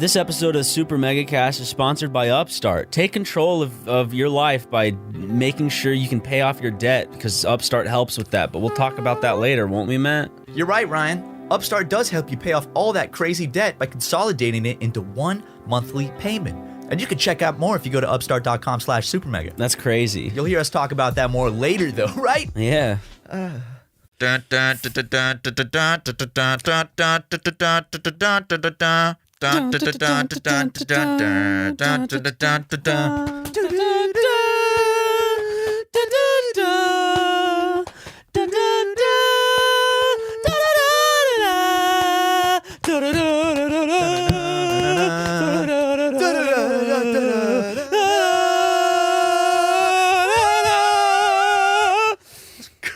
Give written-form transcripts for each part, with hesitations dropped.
This episode of SuperMegaCast is sponsored by Upstart. Take control of your life by making sure you can pay off your debt, because Upstart helps with that. But we'll talk about that later, won't we, Matt? You're right, Ryan. Upstart does help you pay off all that crazy debt by consolidating it into one monthly payment. And you can check out more if you go to upstart.com/supermega. That's crazy. You'll hear us talk about that more later, though, right? Yeah.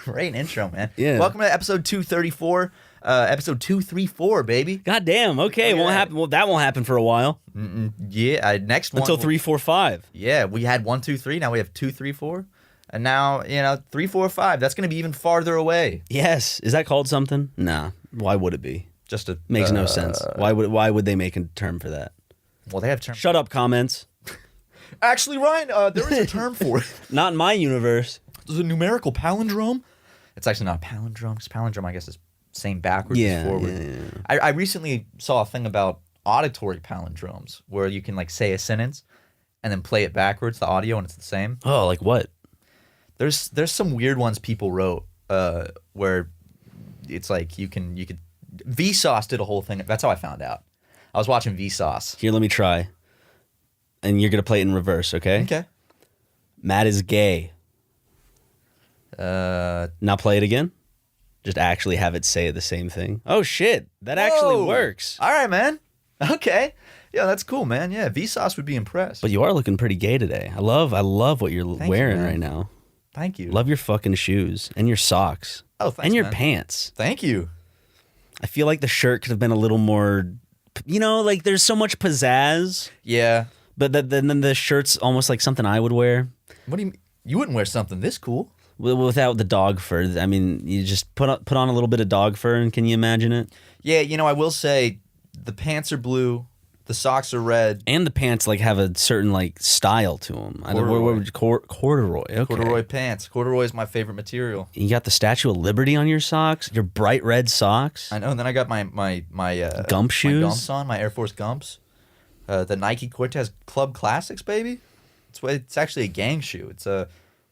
Great intro, man. Yeah. Welcome to episode 234. Episode 234, baby. God damn. Okay, won't happen. Well, that won't happen for a while. Yeah, next one. Until 3, 4, 5. Yeah, we had 1, 2, 3. Now we have 2, 3, 4. And now, 3, 4, 5. That's going to be even farther away. Yes. Is that called something? Nah. Why would it be? Just a Makes no sense. Why would they make a term for that? Well, they have terms. Shut up, comments. Actually, Ryan, there is a term for it. Not in my universe. There's a numerical palindrome. It's actually not a palindrome, because palindrome, I guess, is same backwards as forward. Yeah. I recently saw a thing about auditory palindromes, where you can say a sentence and then play it backwards, the audio, and it's the same. Oh, like what? There's some weird ones people wrote where it's like you could. Vsauce did a whole thing. That's how I found out. I was watching Vsauce. Here, let me try. And you're going to play it in reverse, okay? Okay. Matt is gay. Now play it again. Just actually have it say the same thing. Oh, shit. That actually works. All right, man. Okay. Yeah, that's cool, man. Yeah, Vsauce would be impressed. But you are looking pretty gay today. I love what you're wearing right now. Thank you. Love your fucking shoes and your socks. Oh, thanks, and your man. pants. Thank you. I feel like the shirt could have been a little more, there's so much pizzazz. Yeah. But then the shirt's almost like something I would wear. What do you mean? You wouldn't wear something this cool. Without the dog fur. I mean, you just put on a little bit of dog fur, and can you imagine it? Yeah, I will say the pants are blue, the socks are red. And the pants have a certain style to them. Corduroy. Okay. Corduroy pants. Corduroy is my favorite material. You got the Statue of Liberty on your socks, your bright red socks. I know, and then I got my Gump shoes? My Gumps on, my Air Force Gumps. The Nike Cortez Club Classics, baby. It's actually a gang shoe. It's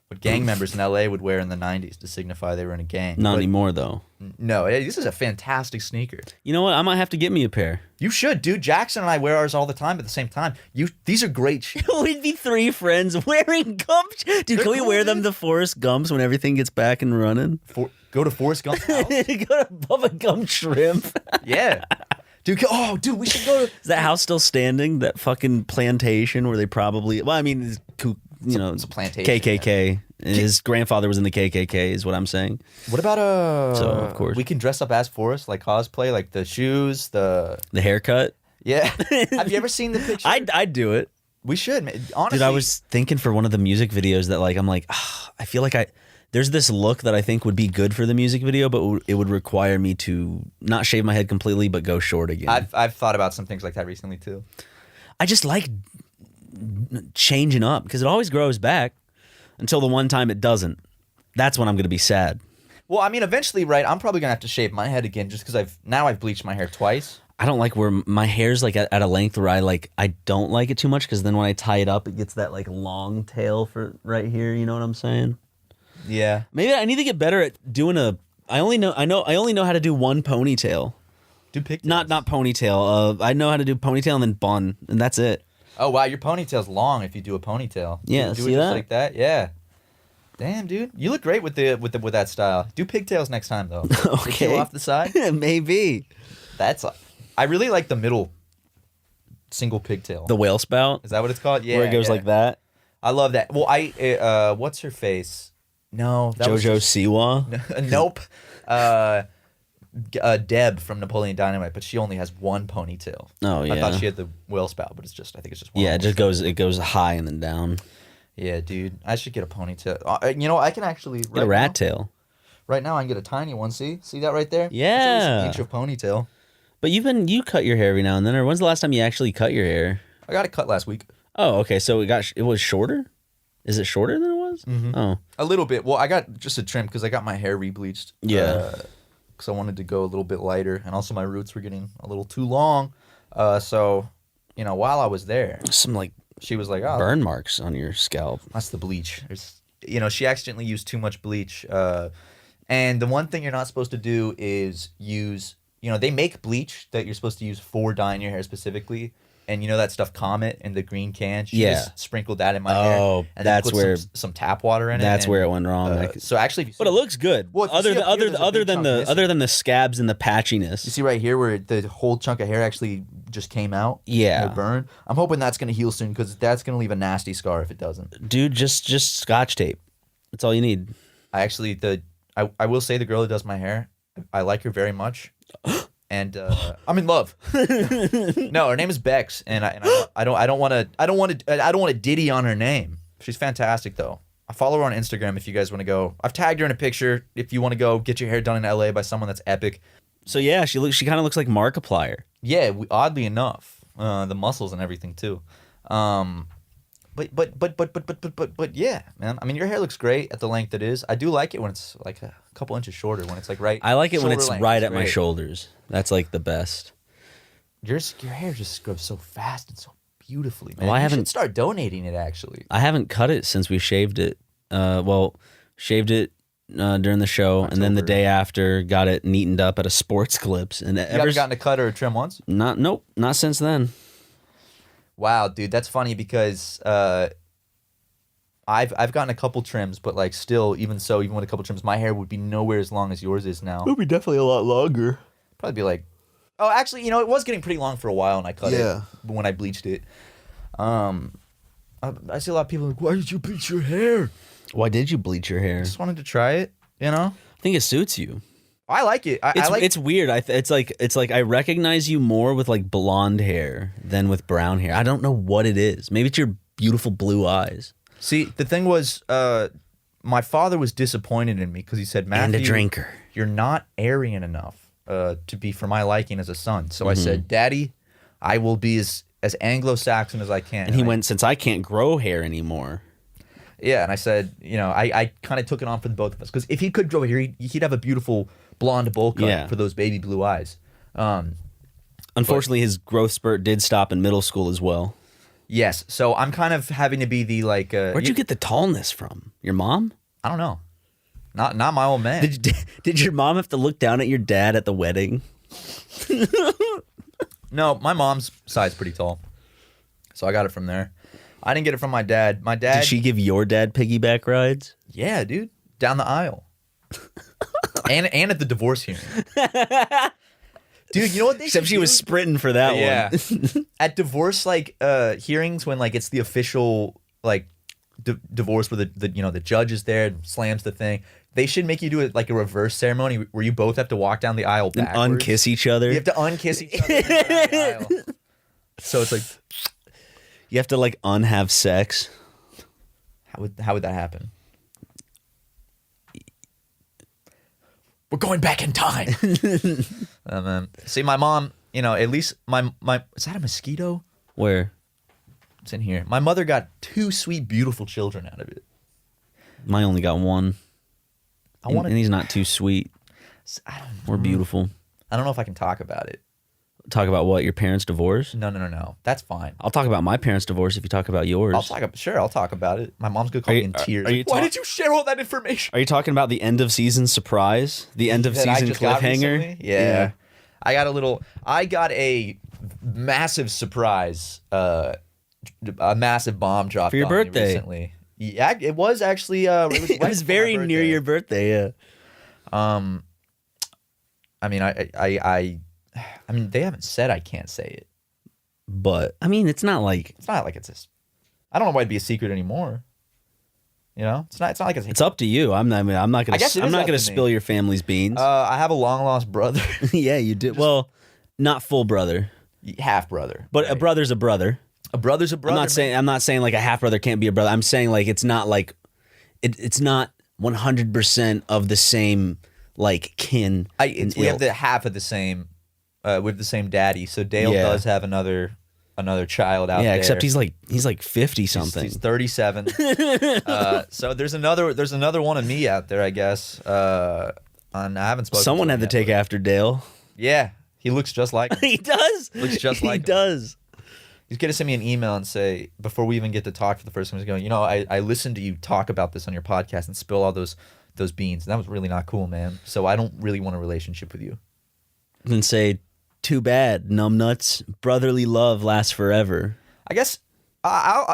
what gang members in LA would wear in the 90s to signify they were in a gang. Not anymore, though. No, this is a fantastic sneaker. You know what? I might have to get me a pair. You should, dude. Jackson and I wear ours all the time at the same time. These are great shoes. We'd be 3 friends wearing Gumps. Dude, can we wear them to Forrest Gumps when everything gets back and running? Go to Forrest Gump's house. Go to Bubba Gump Shrimp. Yeah. Dude, we should go to... Is that house still standing? That fucking plantation where they probably... Well, I mean, it's a plantation. KKK. His grandfather was in the KKK, is what I'm saying. What about So, of course. we can dress up as Forrest, cosplay, the shoes, the haircut? Yeah. Have you ever seen the picture? I'd do it. We should, man. Honestly. Dude, I was thinking for one of the music videos that I feel like there's this look that I think would be good for the music video, but it would require me to not shave my head completely, but go short again. I've thought about some things like that recently too. I just like changing up because it always grows back until the one time it doesn't. That's when I'm going to be sad. Well, I mean, eventually, right, I'm probably going to have to shave my head again just because I've bleached my hair twice. I don't like where my hair's at a length where I don't like it too much because then when I tie it up, it gets that long tail for right here. You know what I'm saying? Yeah. Maybe I need to get better at doing I only know how to do one ponytail. Do pigtails. Not ponytail. I know how to do ponytail and then bun, and that's it. Oh wow, your ponytail's long if you do a ponytail. Yeah, do see it just that? like that. Yeah. Damn, dude, you look great with that style. Do pigtails next time though. Okay. Go off the side. Maybe. I really like the middle single pigtail. The whale spout. Is that what it's called? Yeah. Where it goes like that. I love that. Well, what's her face? No, that JoJo was Siwa. Nope. Deb from Napoleon Dynamite, but she only has one ponytail. Oh yeah. I thought she had the whale spout, but I think it's just one. Yeah, it goes high and then down. Yeah, dude, I should get a ponytail. I can actually Get a rat tail. Right now, I can get a tiny one. See that right there? Yeah. It's an inch of ponytail. But you cut your hair every now and then, or when's the last time you actually cut your hair? I got it cut last week. Oh, okay. So it was shorter? Is it shorter than it was? Mm-hmm. Oh. A little bit. Well, I got just a trim because I got my hair rebleached. Yeah. Because I wanted to go a little bit lighter, and also my roots were getting a little too long. So, while I was there, Some like she was like, "Oh, burn marks on your scalp. that's the bleach." She accidentally used too much bleach. And the one thing you're not supposed to do is use, they make bleach that you're supposed to use for dyeing your hair specifically. And that stuff Comet in the green can? She just sprinkled that in my hair. Oh, and that's then put where some tap water in it. That's where it went wrong. So actually, but it looks good. Well, other than the scabs and the patchiness. You see right here where the whole chunk of hair actually just came out. Yeah, it burned. I'm hoping that's gonna heal soon because that's gonna leave a nasty scar if it doesn't. Dude, just Scotch tape. That's all you need. I will say the girl that does my hair, I like her very much. And I'm in love. No, her name is Bex, and I don't want to ditty on her name. She's fantastic though. I follow her on Instagram if you guys want to go. I've tagged her in a picture if you want to go get your hair done in LA by someone that's epic. So yeah, she kind of looks like Markiplier. Yeah, oddly enough, the muscles and everything too. But yeah, man. I mean, your hair looks great at the length it is. I do like it when it's like a couple inches shorter. When it's like right. I like it when it's length. right at my shoulders. That's like the best. Your hair just grows so fast and so beautifully, man. Well, I You haven't should start donating it actually. I haven't cut it since we shaved it. Shaved it during the show, and then the day after got it neatened up at a Sports Clips. And You haven't gotten a cut or a trim once? Nope, not since then. Wow, dude, that's funny because I've gotten a couple trims, but like still, even with a couple trims, my hair would be nowhere as long as yours is now. It would be definitely a lot longer. Probably be like, oh, actually, it was getting pretty long for a while, and I cut it when I bleached it. I see a lot of people like, why did you bleach your hair? Why did you bleach your hair? I just wanted to try it, I think it suits you. I like it. It's weird. It's like I recognize you more with like blonde hair than with brown hair. I don't know what it is. Maybe it's your beautiful blue eyes. See, the thing was, my father was disappointed in me because he said, Matthew, and a drinker. You're not Aryan enough to be for my liking as a son. So I said, Daddy, I will be as Anglo-Saxon as I can. And he went, since I can't grow hair anymore. Yeah, and I said, I kind of took it on for the both of us because if he could grow hair, he'd have a beautiful blonde bowl cut for those baby blue eyes. Unfortunately, his growth spurt did stop in middle school as well. Yes, so I'm kind of having to be the like. Where'd you get the tallness from? Your mom? I don't know. Not my old man. Did your mom have to look down at your dad at the wedding? No, my mom's side's pretty tall, so I got it from there. I didn't get it from my dad. My dad. Did she give your dad piggyback rides? Yeah, dude, down the aisle, and at the divorce hearing. Dude, you know what they Except she was sprinting for that one. At divorce hearings when like it's the official like divorce where the judge is there and slams the thing. They should make you do it like a reverse ceremony where you both have to walk down the aisle backwards. And unkiss each other. You have to unkiss each other down the aisle. So it's like you have to like unhave sex. How would that happen? We're going back in time. See, my mom, at least my is that a mosquito? Where? It's in here. My mother got 2 sweet, beautiful children out of it. Mine only got 1. And he's not too sweet or beautiful. I don't know if I can talk about it. Talk about what? Your parents' divorce? No. That's fine. I'll talk about my parents' divorce if you talk about yours. I'll talk about it. My mom's gonna call me in tears. Why did you share all that information? Are you talking about the end of season surprise? The end of season cliffhanger? Yeah. I got a massive surprise, a massive bomb dropped for your on me birthday recently. Yeah, it was actually it was very near your birthday, yeah. I mean, they haven't said I can't say it. But I mean, it's not like it's this. I don't know why it'd be a secret anymore. It's not like it's up to you. I'm not gonna spill your family's beans. I have a long lost brother. Yeah, you do. Well, not full brother, half brother. But right? A brother's a brother. A brother's a brother. I'm not saying like a half brother can't be a brother. I'm saying like it's not like it's not 100% of the same like kin. We have the half of the same with the same daddy. So Dale Yeah. does have another child out there. Yeah, except he's like 50 something. He's 37. So there's another one of me out there, I guess. I haven't spoken. Someone to had him to yet, take after Dale. Yeah, he looks just like him. He does. Looks just like he him. does. He's gonna send me an email and say, before we even get to talk for the first time, he's going, I listened to you talk about this on your podcast and spill all those beans. And that was really not cool, man. So I don't really want a relationship with you. And say, too bad, numbnuts. Brotherly love lasts forever. I guess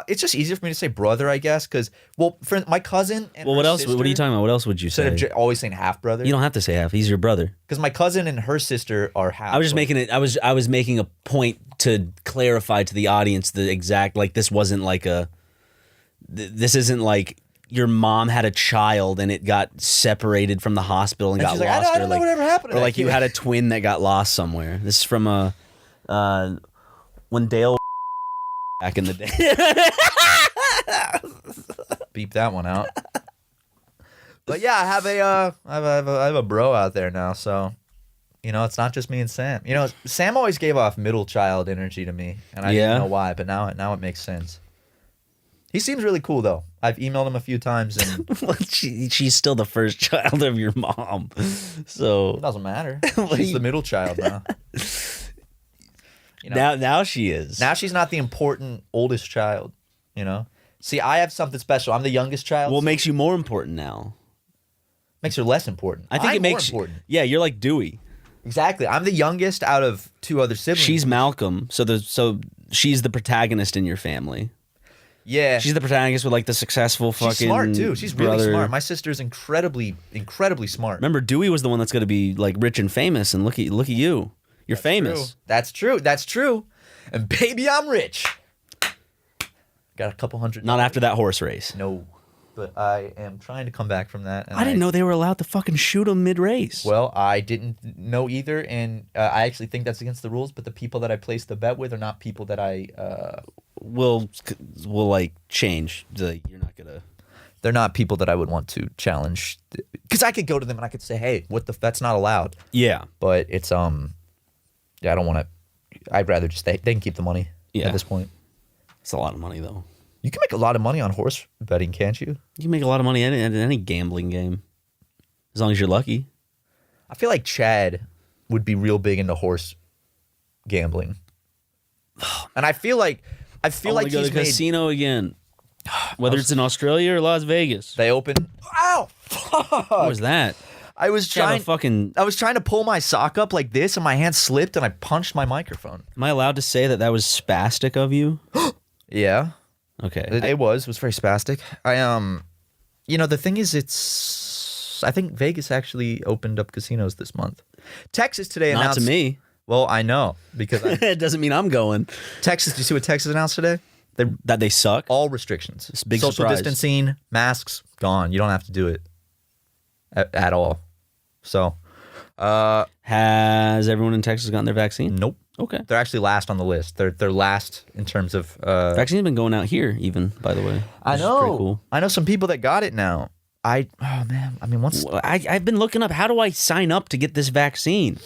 it's just easier for me to say brother, I guess, because, my cousin and Well, what her else? What are you sister, talking about? What else would you say? instead of always saying half brother, You don't have to say half. He's your brother. because my cousin and her sister are half. I was just making it. I was making a point to clarify to the audience the exact, like, this wasn't like this isn't like your mom had a child and it got separated from the hospital and got she's lost, like, I don't know whatever happened to or that like you kid. had a twin that got lost somewhere. This is from when Dale back in the day. Beep that one out. But yeah, I have a bro out there now, so it's not just me and Sam. Sam always gave off middle child energy to me, and I didn't know why, but now it makes sense. He seems really cool though. I've emailed him a few times, and Well, she's still the first child of your mom, so it doesn't matter. What She's do the middle child now. now she is. Now she's not the important oldest child. See, I have something special. I'm the youngest child. Well, it makes you more important now. Makes her less important. I think I'm it makes more important. Yeah, you're like Dewey. Exactly. I'm the youngest out of two other siblings. She's Malcolm, so she's the protagonist in your family. Yeah. She's the protagonist with like the successful fucking. She's smart too. She's really brother. smart. My sister's incredibly smart. Remember, Dewey was the one that's going to be like rich and famous, and look at you. You're famous. That's true. And baby, I'm rich. Got a couple hundred. Not after that horse race. No, but I am trying to come back from that. And I didn't know they were allowed to fucking shoot him mid-race. Well, I didn't know either, and I actually think that's against the rules. But the people that I placed the bet with are not people that I. Will like change. You're not gonna. They're not people that I would want to challenge, because I could go to them and I could say, "Hey, that's not allowed." Yeah. But it's yeah, I don't want to. I'd rather just they can keep the money Yeah. at this point. It's a lot of money though. You can make a lot of money on horse betting, can't you? You can make a lot of money in any gambling game, as long as you're lucky. I feel like Chad would be real big into horse gambling, and I feel like I want to go to the casino again, whether it's in Australia or Las Vegas. They open. Ow! Fuck! What was that? I was You have a trying. I was trying to pull my sock up like this, and my hand slipped, and I punched my microphone. Am I allowed to say that was spastic of you? Yeah, Okay. it was. It was very spastic. The thing is, I think Vegas actually opened up casinos this month. Texas today Not announced. to me. Well, I know because It doesn't mean I'm going. Texas. Do you see what Texas announced today? That they suck. All restrictions. It's a big Social surprise. distancing, masks, gone. You don't have to do it at all. So, Has everyone in Texas gotten their vaccine? nope. Okay. They're actually last on the list. They're last in terms of. Vaccine's been going out here, even, by the way. I which is know. pretty cool. I know some people that got it now. Oh man. I mean, once. Well, I've been looking up, how do I sign up to get this vaccine?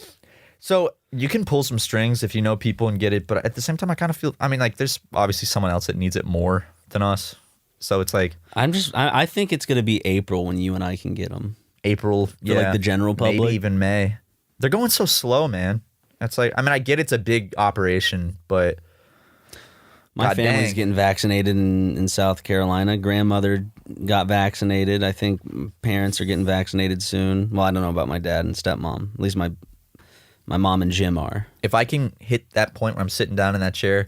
So you can pull some strings if you know people and get it, but at the same time, I kind of feel. I mean, like, there's obviously someone else that needs it more than us. So it's like I think it's going to be April when you and I can get them. April, like the general public? maybe even May. They're going so slow, man. It's like, I mean, I get it's a big operation, but My God family's dang. getting vaccinated in South Carolina. Grandmother got vaccinated. I think parents are getting vaccinated soon. Well, I don't know about my dad and stepmom. At least my mom and Jim are. if I can hit that point where I'm sitting down in that chair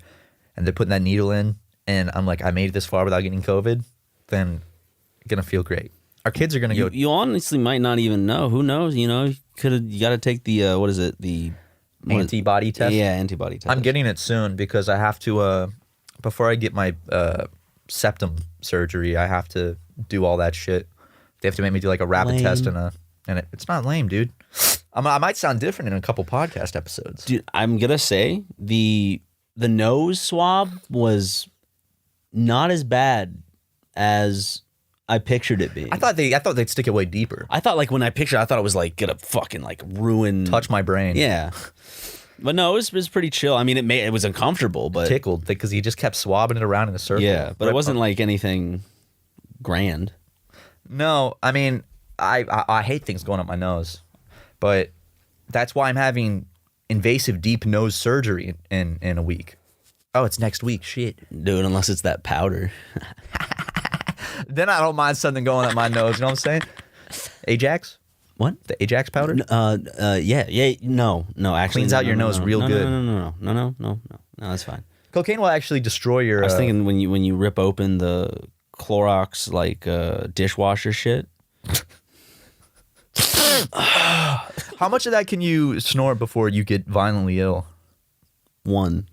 and they're putting that needle in and I'm like, I made it this far without getting COVID, then I'm going to feel great. Our kids are going to go. You honestly might not even know. Who knows? You got to take the what is it? The Antibody test? Yeah, antibody test. I'm getting it soon because I have to, before I get my septum surgery, I have to do all that shit. They have to make me do like a rapid Lame. test and it's not lame, dude. I might sound different in a couple podcast episodes. Dude, I'm gonna say the nose swab was not as bad as I pictured it being. I thought they'd stick it way deeper. I thought like when I pictured, I thought it was like gonna fucking like ruin. Touch my brain. Yeah. But no, it was pretty chill. I mean, it was uncomfortable, but Tickled because he just kept swabbing it around in a circle. yeah, but it wasn't like anything grand. No, I mean, I hate things going up my nose, but that's why I'm having invasive deep nose surgery in a week. Oh, it's next week. Shit. Dude, unless it's that powder. Then I don't mind something going up my nose. You know what I'm saying? Ajax? What? The Ajax powder? Yeah. No, actually. Cleans out your nose real good. No, that's fine. Cocaine will actually destroy your... I was thinking when you rip open the Clorox, like, dishwasher shit. How much of that can you snort before you get violently ill? One.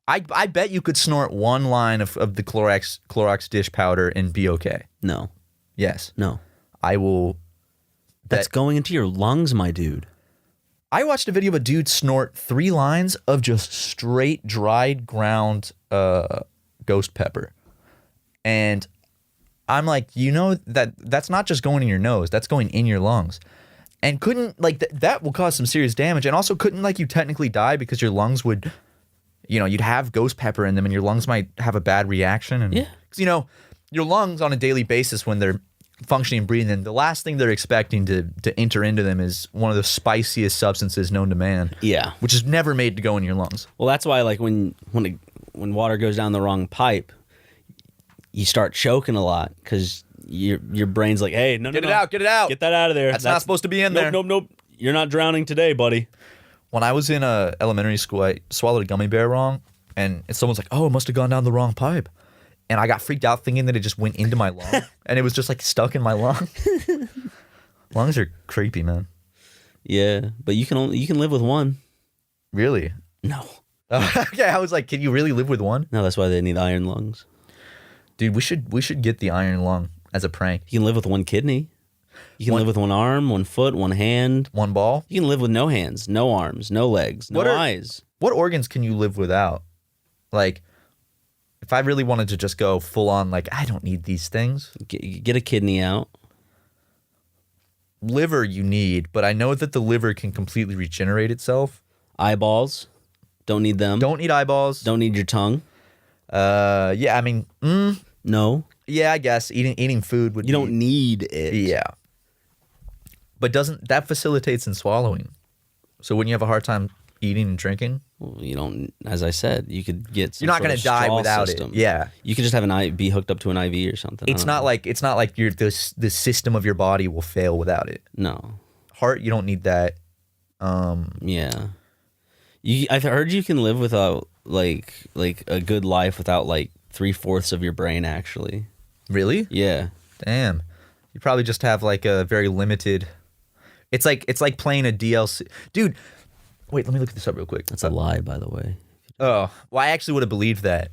I bet you could snort one line of the Clorox dish powder and be okay. No. Yes. No. I will... That's going into your lungs, my dude. I watched a video of a dude snort 3 lines of just straight dried ground ghost pepper. And I'm like, that's not just going in your nose, that's going in your lungs. And couldn't, like, that will cause some serious damage. And also couldn't, like, you technically die because your lungs would, you'd have ghost pepper in them and your lungs might have a bad reaction. And, yeah. Because, your lungs on a daily basis when they're functioning and breathing, the last thing they're expecting to enter into them is one of the spiciest substances known to man. Yeah. Which is never made to go in your lungs. Well, that's why, like, when water goes down the wrong pipe, you start choking a lot because your brain's like, hey, no, get it out, get that out of there. That's not supposed to be in there. Nope. You're not drowning today, buddy. When I was in elementary school, I swallowed a gummy bear wrong, and someone's like, oh, it must have gone down the wrong pipe. And I got freaked out thinking that it just went into my lung, and it was just like stuck in my lung. Lungs are creepy, man. Yeah, but you can live with one. Really? No. Okay, I was like, can you really live with one? No, that's why they need iron lungs. Dude, we should get the iron lung as a prank. You can live with one kidney. You can live with one arm, one foot, one hand. One ball? You can live with no hands, no arms, no legs, no eyes. What organs can you live without? Like, if I really wanted to just go full on, like, I don't need these things. Get a kidney out. Liver you need, but I know that the liver can completely regenerate itself. Eyeballs. Don't need them. Don't need eyeballs. Don't need your tongue. Yeah, I mean, No. yeah, I guess eating food would. You don't need it. Yeah, but doesn't that facilitates in swallowing? So when you have a hard time eating and drinking, Well, you don't. As I said, you could get. Some you're not going gonna to die without it. Yeah, You could just have be hooked up to an IV or something. it's not like the system of your body will fail without it. No. Heart, you don't need that. Yeah. I've heard you can live without like a good life without like 3/4 of your brain actually. Really? Yeah. Damn. You probably just have like a very limited. It's like playing a DLC. Dude, wait, let me look this up real quick. That's a lie, by the way. Oh, well, I actually would have believed that.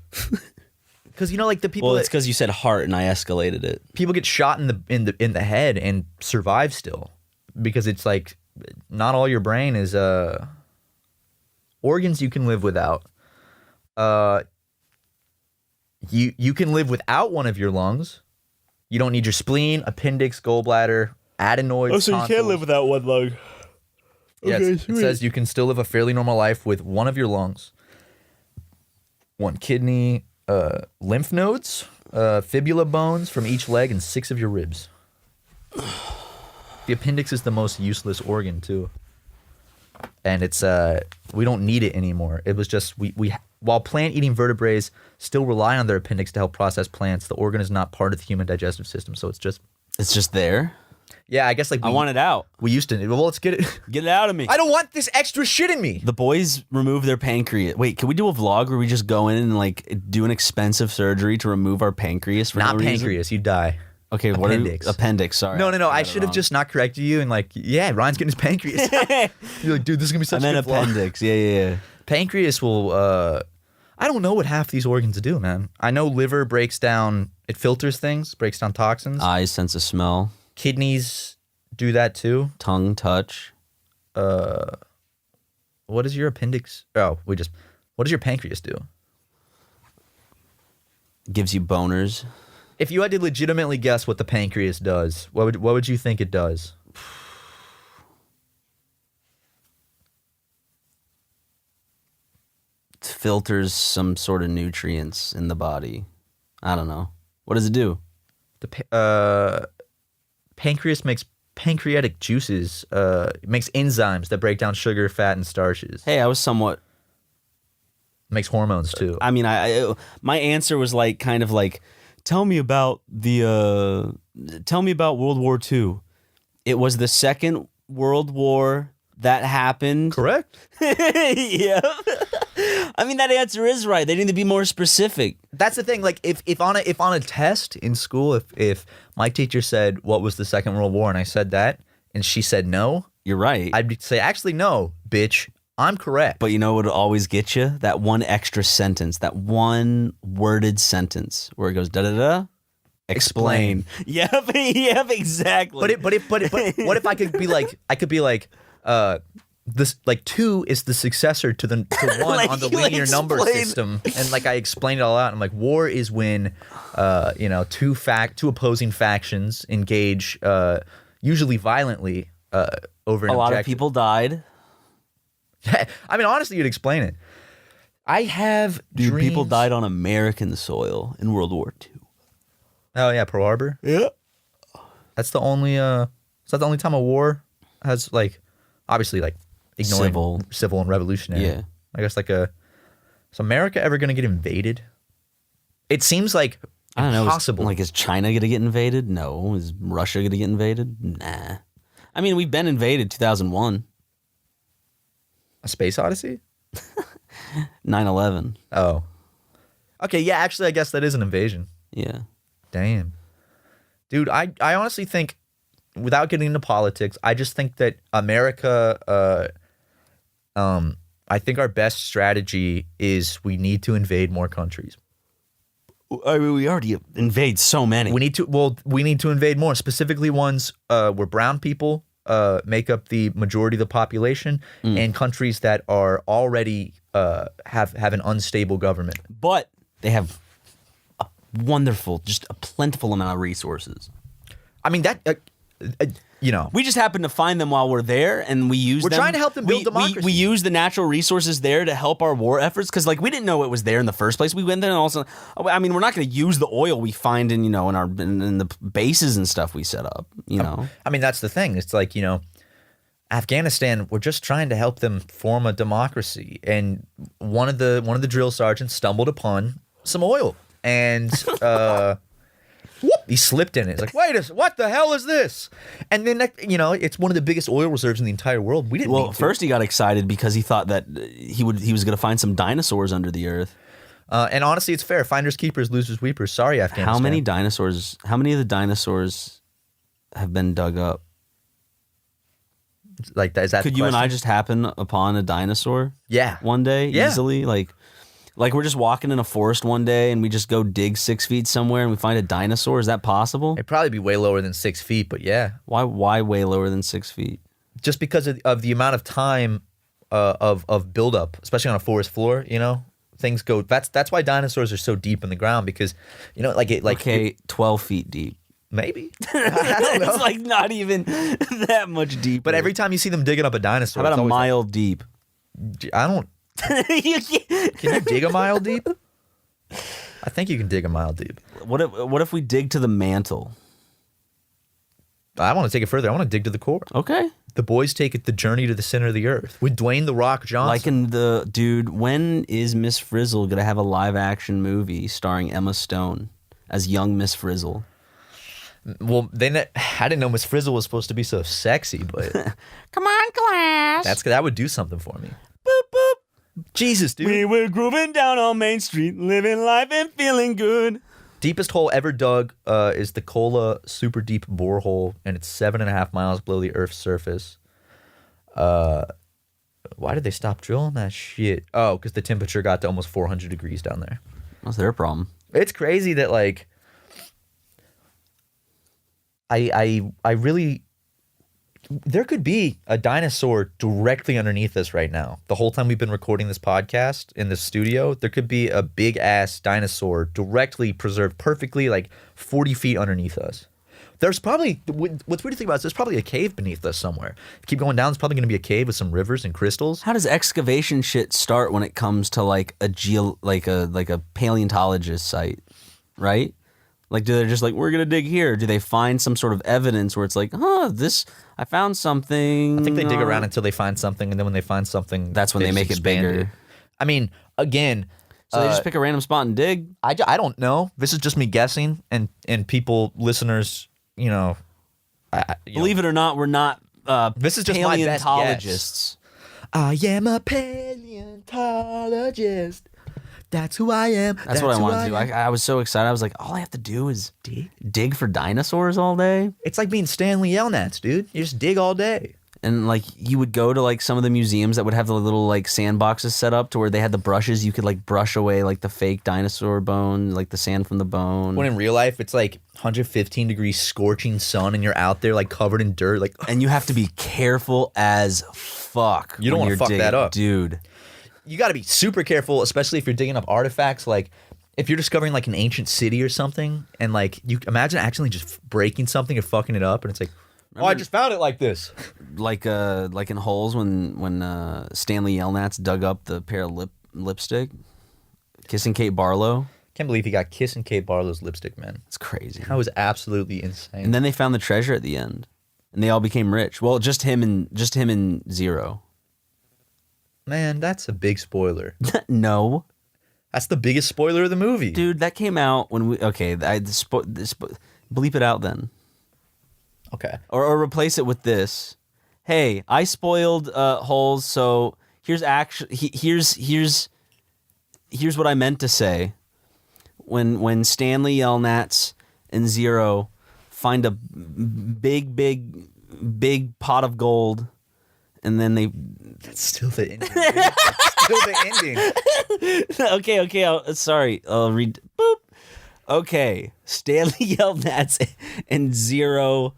Because like the people. Well, it's because you said heart and I escalated it. People get shot in the head and survive still, because it's like not all your brain is organs you can live without. You can live without one of your lungs. You don't need your spleen, appendix, gallbladder, adenoids. tonsils. without one lung. Yeah, it says you can still live a fairly normal life with one of your lungs, one kidney, lymph nodes, fibula bones from each leg, and 6 of your ribs. The appendix is the most useless organ too, and it's we don't need it anymore. It was just we while plant-eating vertebrates still rely on their appendix to help process plants, the organ is not part of the human digestive system, so it's just there. Yeah, I guess like I want it out. We used to. Well, let's get it. Get it out of me. I don't want this extra shit in me. The boys remove their pancreas. Wait, can we do a vlog where we just go in and like do an expensive surgery to remove our pancreas for Not no reason? pancreas, you die. Okay, Appendix. Appendix, sorry. No. I should have just not corrected you and like, yeah, Ryan's getting his pancreas. You're like, dude, this is gonna be such I a meant good vlog. appendix. Yeah. Pancreas will. I don't know what half these organs do, man. I know liver breaks down. It filters things, breaks down toxins. Eyes, sense of smell. Kidneys do that too. Tongue, touch. What does your appendix? What does your pancreas do? Gives you boners. If you had to legitimately guess what the pancreas does, what would you think it does? filters some sort of nutrients in the body. I don't know. What does it do? The pancreas makes pancreatic juices. It makes enzymes that break down sugar, fat, and starches. Hey, I was somewhat. Makes hormones too. I mean, I my answer was like kind of like, tell me about World War II. It was the Second World War that happened. Correct. Yeah. I mean, that answer is right. They need to be more specific. That's the thing. Like, if on a test in school, if my teacher said what was the Second World War, and I said that, and she said no, You're right. I'd say actually no, bitch. I'm correct. But you know what would always get you? That one extra sentence, that one worded sentence where it goes da da da. Explain. Yep, exactly. But what if I could be like, this like 2 is the successor to 1 Like, on the you linear number explain- system, and like I explained it all out. I'm like, war is when two opposing factions engage, usually violently, over an a lot of objective. people died. I mean, honestly, you'd explain it. I have Dude, dreams. people died on American soil in World War II. Oh yeah, Pearl Harbor. Yeah. That's the only. Is that the only time a war has like, obviously like ignoring civil and revolutionary. Yeah. I guess like is America ever gonna get invaded? It seems like I don't know. impossible. Is China gonna get invaded? No. Is Russia gonna get invaded? Nah. I mean, we've been invaded 2001. A Space Odyssey? 9/11. Oh. Okay, yeah, actually I guess that is an invasion. Yeah. Damn. Dude, I honestly think, without getting into politics, I just think that America, I think our best strategy is we need to invade more countries. I mean, we already invade so many. We need to invade more, specifically ones where brown people make up the majority of the population, and countries that are already have an unstable government. But they have a wonderful, just a plentiful amount of resources. I mean, that We just happen to find them while we're there, and we use them. We're trying to help them build democracy. We use the natural resources there to help our war efforts, because like we didn't know it was there in the first place. We went there, and also, I mean, we're not going to use the oil we find in in the bases and stuff we set up. I mean, that's the thing. It's like, Afghanistan, we're just trying to help them form a democracy, and one of the drill sergeants stumbled upon some oil, and he slipped in it. It's like, what the hell is this? And then it's one of the biggest oil reserves in the entire world. We didn't. Well, first he got excited because he thought that he was going to find some dinosaurs under the earth. And honestly, it's fair. Finders keepers, losers weepers. Sorry, Afghanistan. How many dinosaurs? How many of the dinosaurs have been dug up? Like, is that Could you and I just happen upon a dinosaur? Yeah. One day, Yeah. easily, like we're just walking in a forest one day and we just go dig 6 feet somewhere and we find a dinosaur. Is that possible? It'd probably be way lower than 6 feet, but yeah. Why way lower than 6 feet? Just because of the amount of time of buildup, especially on a forest floor, things go. That's why dinosaurs are so deep in the ground, because, Okay, 12 feet deep. Maybe. I don't know. It's like not even that much deep. But every time you see them digging up a dinosaur, How about it's a always mile deep? like, I don't. Can you dig a mile deep? I think you can dig a mile deep. What if we dig to the mantle? I want to take it further. I want to dig to the core. Okay. The boys take it the journey to the center of the earth with Dwayne "The Rock" Johnson. Like in when is Miss Frizzle gonna have a live action movie starring Emma Stone as young Miss Frizzle? Well, I didn't know Miss Frizzle was supposed to be so sexy, but Come on, class. that would do something for me. Boop, boop. Jesus, dude. We were grooving down on Main Street, living life and feeling good. Deepest hole ever dug is the Kola super deep borehole, and it's 7.5 miles below the Earth's surface. Why did they stop drilling that shit? Oh, because the temperature got to almost 400 degrees down there. What's their problem? It's crazy that like I really, there could be a dinosaur directly underneath us right now. The whole time we've been recording this podcast in the studio, there could be a big ass dinosaur directly preserved perfectly, like 40 feet underneath us. There's probably what's weird to think about is there's probably a cave beneath us somewhere. Keep going down, there's probably going to be a cave with some rivers and crystals. How does excavation shit start when it comes to like a paleontologist site, right? Like, do they just like, we're gonna dig here? Do they find some sort of evidence where it's like, I found something? I think they dig around until they find something, and then when they find something, that's when they make it bigger. I mean, again, so they just pick a random spot and dig. I don't know. This is just me guessing, and people, listeners, Believe it or not, we're not this is just my best paleontologists. I am a paleontologist. That's who I am. That's what I wanted to do. I was so excited. I was like, all I have to do is dig for dinosaurs all day. It's like being Stanley Yelnats, dude. You just dig all day. And like you would go to like some of the museums that would have the little like sandboxes set up to where they had the brushes. You could like brush away like the fake dinosaur bone, like the sand from the bone. When in real life, it's like 115 degrees scorching sun and you're out there like covered in dirt. Like, and you have to be careful as fuck. You don't want to fuck that up. Dude. You got to be super careful, especially if you're digging up artifacts. Like if you're discovering like an ancient city or something and like you imagine accidentally just breaking something or fucking it up and it's like, I just found it like this. Like in Holes when Stanley Yelnats dug up the pair of lipstick, kissing Kate Barlow. Can't believe he got kissing Kate Barlow's lipstick, man. It's crazy. That was absolutely insane. And then they found the treasure at the end, and they all became rich. Well, just him and Zero. Man, that's a big spoiler. No, that's the biggest spoiler of the movie, dude. That came out when we bleep it out then. Okay. Or replace it with this. Hey, I spoiled Holes, so here's what I meant to say. When Stanley Yelnats and Zero find a big pot of gold, and then that's still the ending. That's still the ending. Okay. Sorry. I'll read. Boop. Okay. Stanley Yelnats and Zero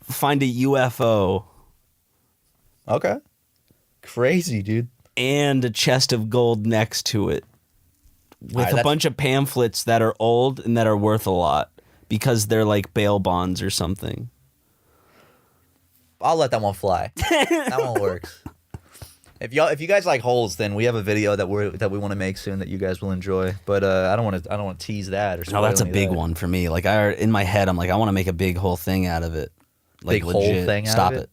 find a UFO. Okay. Crazy, dude. And a chest of gold next to it. With a bunch of pamphlets that are old and that are worth a lot. Because they're like bail bonds or something. I'll let that one fly. That one works. If you guys like Holes, then we have a video that we want to make soon that you guys will enjoy. But I don't want to tease that or something. No, that's a big one for me. Like in my head, I'm like, I want to make a big whole thing out of it. Like big legit. Whole thing. Stop out of it.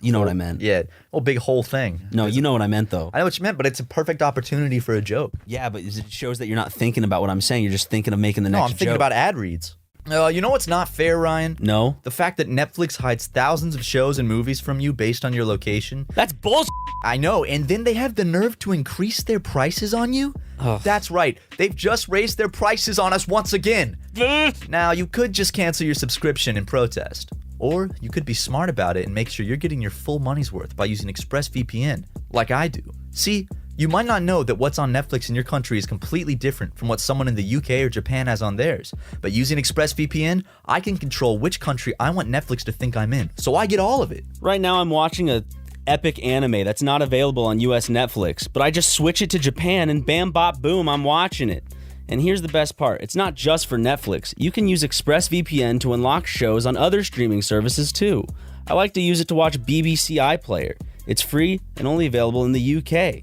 You know what I meant. Yeah. Well, big whole thing. No, you know what I meant though. I know what you meant, but it's a perfect opportunity for a joke. Yeah, but it shows that you're not thinking about what I'm saying. You're just thinking of making the next joke. No, I'm thinking about ad reads. You know what's not fair, Ryan? No. The fact that Netflix hides thousands of shows and movies from you based on your location. That's bullshit. I know, and then they have the nerve to increase their prices on you? Ugh. That's right. They've just raised their prices on us once again. Now, you could just cancel your subscription in protest. Or you could be smart about it and make sure you're getting your full money's worth by using ExpressVPN, like I do. See, you might not know that what's on Netflix in your country is completely different from what someone in the UK or Japan has on theirs. But using ExpressVPN, I can control which country I want Netflix to think I'm in, so I get all of it. Right now I'm watching a epic anime that's not available on US Netflix, but I just switch it to Japan and bam bop boom, I'm watching it. And here's the best part, it's not just for Netflix. You can use ExpressVPN to unlock shows on other streaming services too. I like to use it to watch BBC iPlayer. It's free and only available in the UK.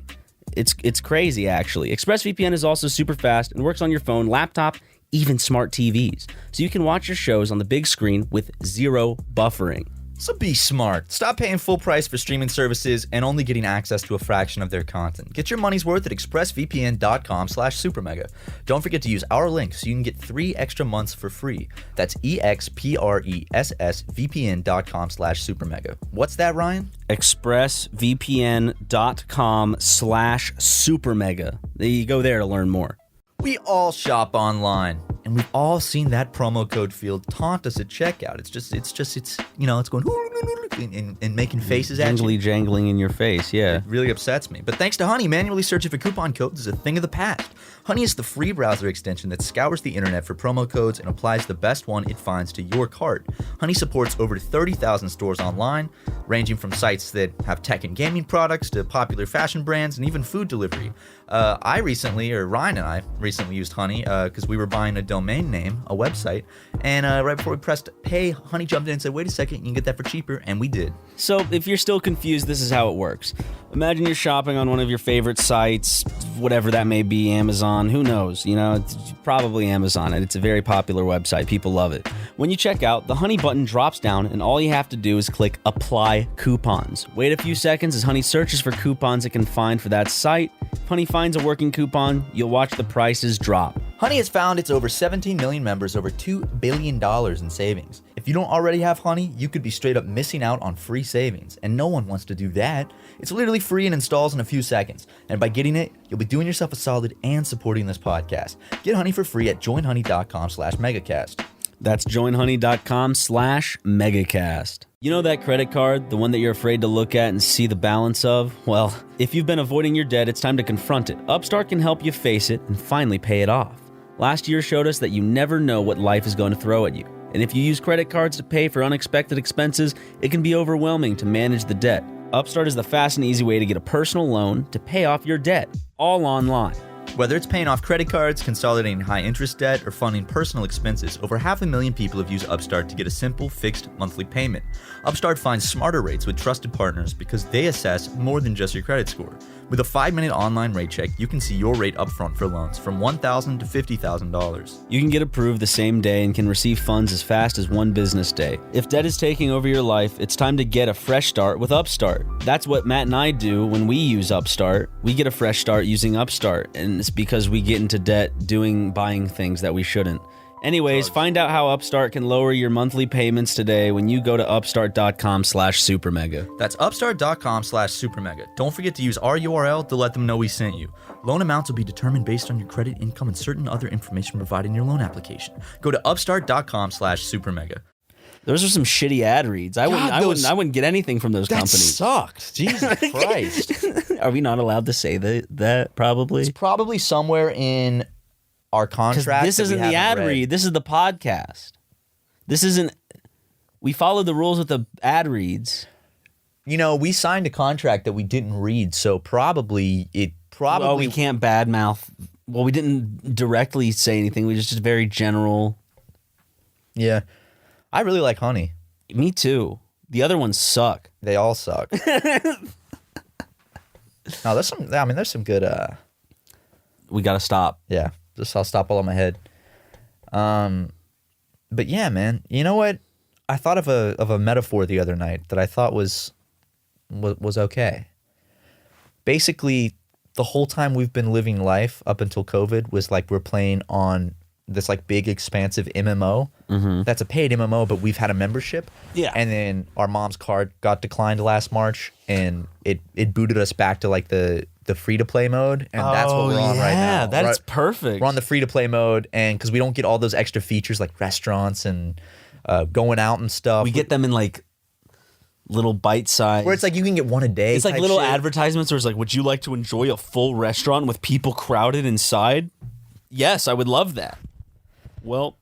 It's crazy, actually. ExpressVPN is also super fast and works on your phone, laptop, even smart TVs. So you can watch your shows on the big screen with zero buffering. So be smart. Stop paying full price for streaming services and only getting access to a fraction of their content. Get your money's worth at expressvpn.com/supermega. Don't forget to use our link so you can get 3 extra months for free. That's expressvpn.com/supermega. What's that, Ryan? expressvpn.com/supermega. You go there to learn more. We all shop online, and we've all seen that promo code field taunt us at checkout. It's going and making faces at you. Jangling in your face, yeah. It really upsets me. But thanks to Honey, manually searching for coupon codes is a thing of the past. Honey is the free browser extension that scours the internet for promo codes and applies the best one it finds to your cart. Honey supports over 30,000 stores online, ranging from sites that have tech and gaming products to popular fashion brands and even food delivery. Ryan and I recently used Honey because we were buying a domain name, a website, and right before we pressed pay, Honey jumped in and said, wait a second, you can get that for cheaper, and we did. So if you're still confused, this is how it works. Imagine you're shopping on one of your favorite sites, whatever that may be, Amazon, who knows, it's probably Amazon, and it's a very popular website, people love it. When you check out, the Honey button drops down, and all you have to do is click Apply Coupons. Wait a few seconds as Honey searches for coupons it can find for that site. If Honey finds a working coupon, you'll watch the prices drop. Honey has found its over 17 million members over $2 billion in savings. If you don't already have Honey, you could be straight up missing out on free savings, and no one wants to do that. It's literally free and installs in a few seconds, and by getting it, you'll be doing yourself a solid and supporting this podcast. Get Honey for free at joinhoney.com/megacast. That's joinhoney.com/megacast. You know that credit card, the one that you're afraid to look at and see the balance of? Well, if you've been avoiding your debt, it's time to confront it. Upstart can help you face it and finally pay it off. Last year showed us that you never know what life is going to throw at you. And if you use credit cards to pay for unexpected expenses, it can be overwhelming to manage the debt. Upstart is the fast and easy way to get a personal loan to pay off your debt, all online. Whether it's paying off credit cards, consolidating high-interest debt, or funding personal expenses, over 500,000 people have used Upstart to get a simple, fixed monthly payment. Upstart finds smarter rates with trusted partners because they assess more than just your credit score. With a 5-minute online rate check, you can see your rate upfront for loans from $1,000 to $50,000. You can get approved the same day and can receive funds as fast as one business day. If debt is taking over your life, it's time to get a fresh start with Upstart. That's what Matt and I do when we use Upstart. We get a fresh start using Upstart, and it's because we get into debt buying things that we shouldn't. Anyways, find out how Upstart can lower your monthly payments today when you go to upstart.com/SuperMega. That's upstart.com/SuperMega. Don't forget to use our URL to let them know we sent you. Loan amounts will be determined based on your credit, income, and certain other information provided in your loan application. Go to upstart.com/SuperMega. Those are some shitty ad reads. I wouldn't get anything from those companies. Sucked. Jesus Christ. Are we not allowed to say that probably? It's probably somewhere in our contract. This isn't the ad read. This is the podcast. This isn't. We followed the rules with the ad reads. We signed a contract that we didn't read, so probably. Well, we can't badmouth. Well, we didn't directly say anything. We just very general. Yeah, I really like Honey. Me too. The other ones suck. They all suck. No, there's some good. We gotta stop. Yeah. I'll stop all on my head. But yeah, man. You know what? I thought of a metaphor the other night that I thought was okay. Basically, the whole time we've been living life up until COVID was like we're playing on this like big expansive MMO. Mm-hmm. That's a paid MMO, but we've had a membership. Yeah. And then our mom's card got declined last March, and it booted us back to like the free-to-play mode, and that's what we're on right now. Yeah, that's perfect. We're on the free-to-play mode, and because we don't get all those extra features like restaurants and going out and stuff. We get them in like little bite size. Where it's like you can get one a day. It's like little advertisements where it's like, would you like to enjoy a full restaurant with people crowded inside? Yes, I would love that. Well,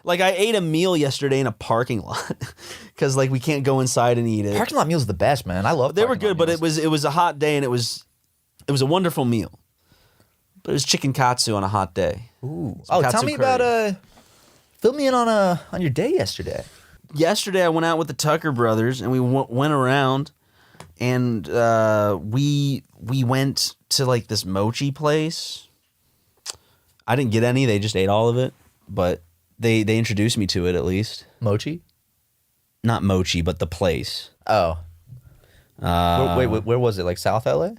like I ate a meal yesterday in a parking lot because like we can't go inside and eat it. Parking lot meals are the best, man. I love. They were good, but it was a hot day and it was a wonderful meal. But it was chicken katsu on a hot day. Ooh. Tell me about fill me in on your day yesterday. Yesterday I went out with the Tucker brothers and we went around and we went to like this mochi place. I didn't get any. They just ate all of it, but they introduced me to it at least. Mochi? Not mochi, but the place. Oh. Where was it? Like South LA?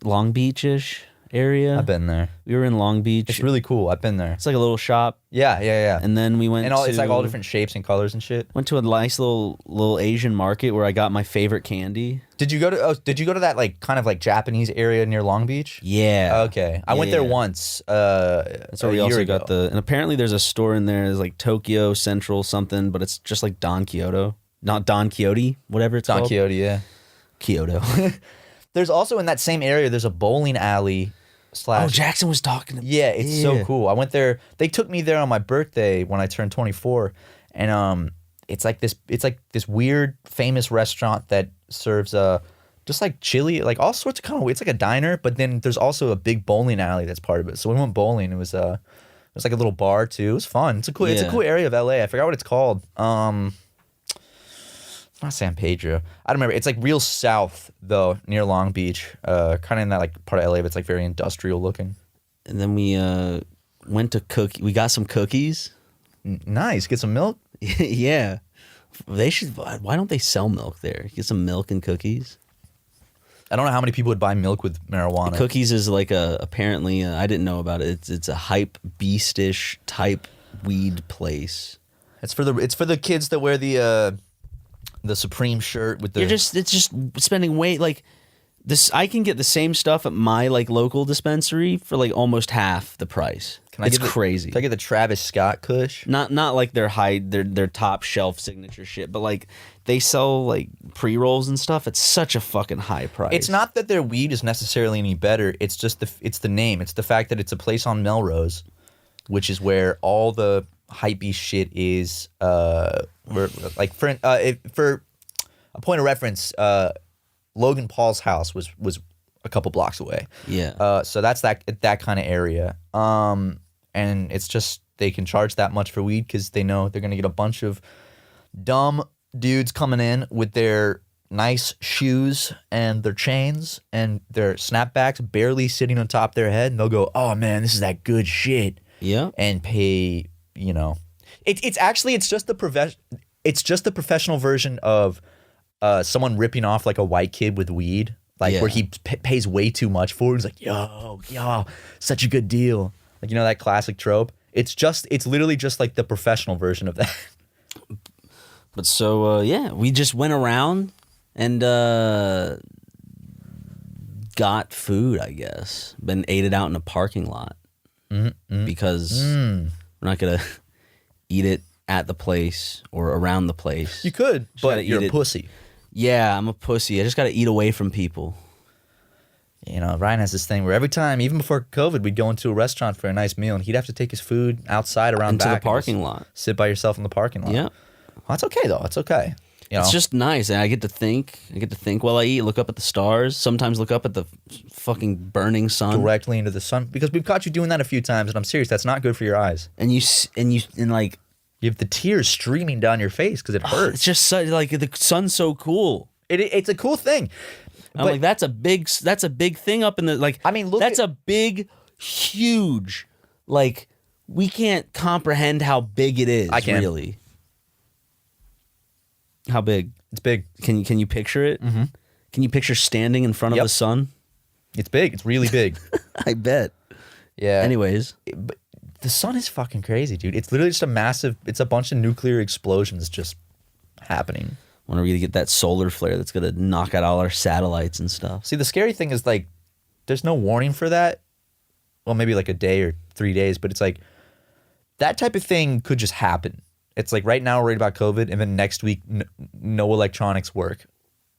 Long Beach-ish area. I've been there. We were in Long Beach. It's really cool. I've been there. It's like a little shop. Yeah. And then we went it's like all different shapes and colors and shit. Went to a nice little Asian market where I got my favorite candy. Did you go to that like kind of like Japanese area near Long Beach? Yeah. Okay. I went there once. That's where we also got and apparently there's a store in there. There's like Tokyo Central something, but it's just like Don Quixote. Not Don Quixote, whatever it's called. Don Quixote, yeah. Kyoto. There's also in that same area, there's a bowling alley slash. Jackson was talking to me. Yeah, it's so cool. I went there. They took me there on my birthday when I turned 24, and it's like this weird famous restaurant that serves just like chili, like all sorts of kind of. It's like a diner, but then there's also a big bowling alley that's part of it. So we went bowling. It was like a little bar too. It was fun. It's a cool area of LA. I forgot what it's called. It's not San Pedro. I don't remember. It's like real south though, near Long Beach. Kind of in that like part of LA, but it's like very industrial looking. And then we went to We got some cookies. Nice. Get some milk. Yeah. They should. Why don't they sell milk there? Get some milk and cookies. I don't know how many people would buy milk with marijuana. Cookies is like apparently I didn't know about it. It's a hype beastish type weed place. It's for the kids that wear the Supreme shirt with the. It's just spending way like this. I can get the same stuff at my like local dispensary for like almost half the price. It's crazy. Can I get the Travis Scott Kush? Not like their top shelf signature shit, but like they sell like pre-rolls and stuff. It's such a fucking high price. It's not that their weed is necessarily any better. It's just the name. It's the fact that it's a place on Melrose, which is where all the hypey shit is. For a point of reference, Logan Paul's house was a couple blocks away. Yeah. So that's that kind of area. And it's just they can charge that much for weed because they know they're gonna get a bunch of dumb dudes coming in with their nice shoes and their chains and their snapbacks barely sitting on top of their head, and they'll go, "Oh man, this is that good shit." Yeah. And pay, it's just the professional version of someone ripping off like a white kid with weed, like where he pays way too much for it. He's like, yo, such a good deal. Like, that classic trope. It's literally just like the professional version of that. But so, we just went around and got food, I guess. Then ate it out in a parking lot. Because we're not going to eat it at the place or around the place. You could, but you're a pussy. Yeah, I'm a pussy. I just got to eat away from people. Ryan has this thing where every time, even before COVID, we'd go into a restaurant for a nice meal, and he'd have to take his food outside around into back the parking lot. Sit by yourself in the parking lot. Yeah. Well, that's okay, though. It's okay. It's just nice, and I get to think. While I eat, look up at the stars, sometimes look up at the fucking burning sun. Directly into the sun. Because we've caught you doing that a few times, and I'm serious, that's not good for your eyes. And you like... You have the tears streaming down your face because it hurts. It's just like the sun's so cool. It's a cool thing. I'm like, that's a big thing up in the like. I mean, that's a big, huge. Like, we can't comprehend how big it is. I can. Really. How big? It's big. Can you picture it? Mm-hmm. Can you picture standing in front of the sun? It's big. It's really big. I bet. Yeah. Anyways. But the sun is fucking crazy, dude. It's literally just it's a bunch of nuclear explosions just happening. When are we going to get that solar flare that's going to knock out all our satellites and stuff? See, the scary thing is, like, there's no warning for that. Well, maybe like a day or 3 days, but it's like that type of thing could just happen. It's like right now we're worried about COVID, and then next week, no electronics work,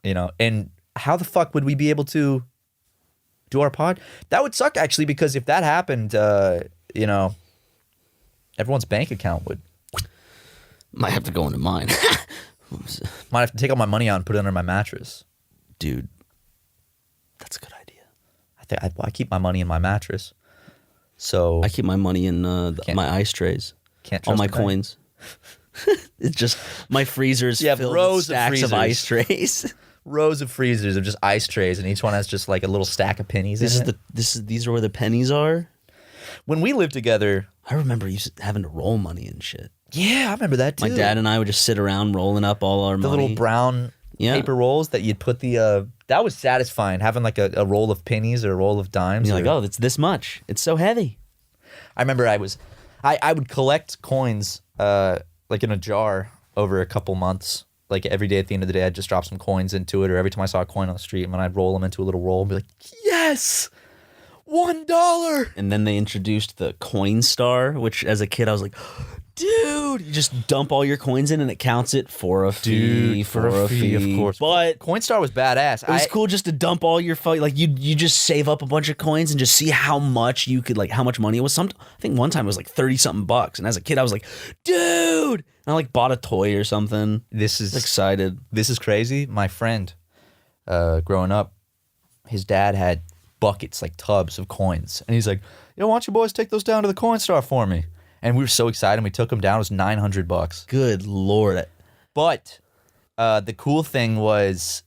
And how the fuck would we be able to do our pod? That would suck, actually, because if that happened, everyone's bank account would. Might have to go into mine. Might have to take all my money out and put it under my mattress. Dude, that's a good idea. I keep my money in my mattress. So I keep my money in my ice trays. Can't trust all my the bank. coins. It's just my freezer's filled rows with stacks of ice trays. Rows of freezers of just ice trays, and each one has just like a little stack of pennies. These are where the pennies are. When we lived together, I remember having to roll money and shit. Yeah, I remember that too. My dad and I would just sit around rolling up all our money. The little brown paper rolls that you'd put that was satisfying, having like a roll of pennies or a roll of dimes. And you're like, oh, it's this much. It's so heavy. I remember I would collect coins like in a jar over a couple months. Like every day at the end of the day, I'd just drop some coins into it, or every time I saw a coin on the street, and then I'd roll them into a little roll and be like, yes! $1. And then they introduced the Coin Star, which as a kid I was like, dude, you just dump all your coins in and it counts it for a fee. Dude, for a fee, of course. But Coinstar was badass. it was cool just to dump all your like you just save up a bunch of coins and just see how much you could like how much money it was. I think one time it was like 30 something bucks, and as a kid I was like, dude, and I like bought a toy or something. This is excited. This is crazy. My friend, growing up, his dad had buckets, like tubs of coins, and he's like, why don't you boys take those down to the Coinstar for me? And we were so excited. We took them down. It was $900. Good Lord. But the cool thing was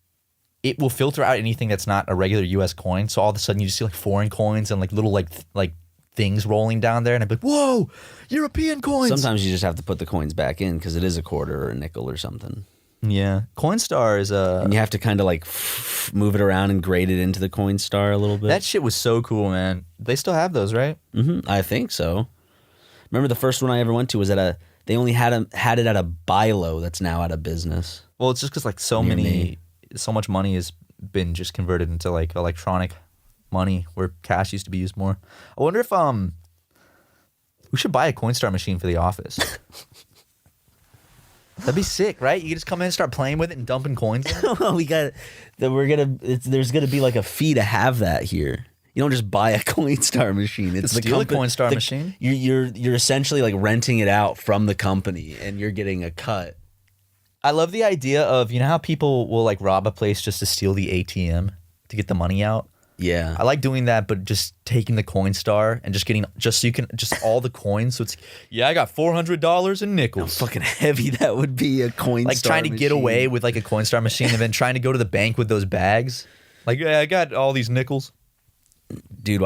it will filter out anything that's not a regular U.S. coin. So all of a sudden you just see like foreign coins and like little like things rolling down there. And I'd be like, whoa, European coins. Sometimes you just have to put the coins back in because it is a quarter or a nickel or something. Yeah. Coinstar is and you have to kind of like move it around and grade it into the Coinstar a little bit. That shit was so cool, man. They still have those, right? Mm-hmm. I think so. Remember the first one I ever went to was they only had it at a Bilo that's now out of business. Well, it's just because like so much money has been just converted into like electronic money where cash used to be used more. I wonder if we should buy a Coinstar machine for the office. That'd be sick, right? You can just come in and start playing with it and dumping coins in. Well, there's gonna be like a fee to have that here. You don't just buy a Coinstar machine. It's steal a Coinstar machine. You're essentially like renting it out from the company, and you're getting a cut. I love the idea of, you know how people will like rob a place just to steal the ATM to get the money out. Yeah, I like doing that, but just taking the Coinstar and just so you can just all the coins. So it's I got $400 in nickels. How fucking heavy that would be, a Coinstar. Like trying to get away with like a Coinstar machine and then trying to go to the bank with those bags. Like, yeah, I got all these nickels. Dude,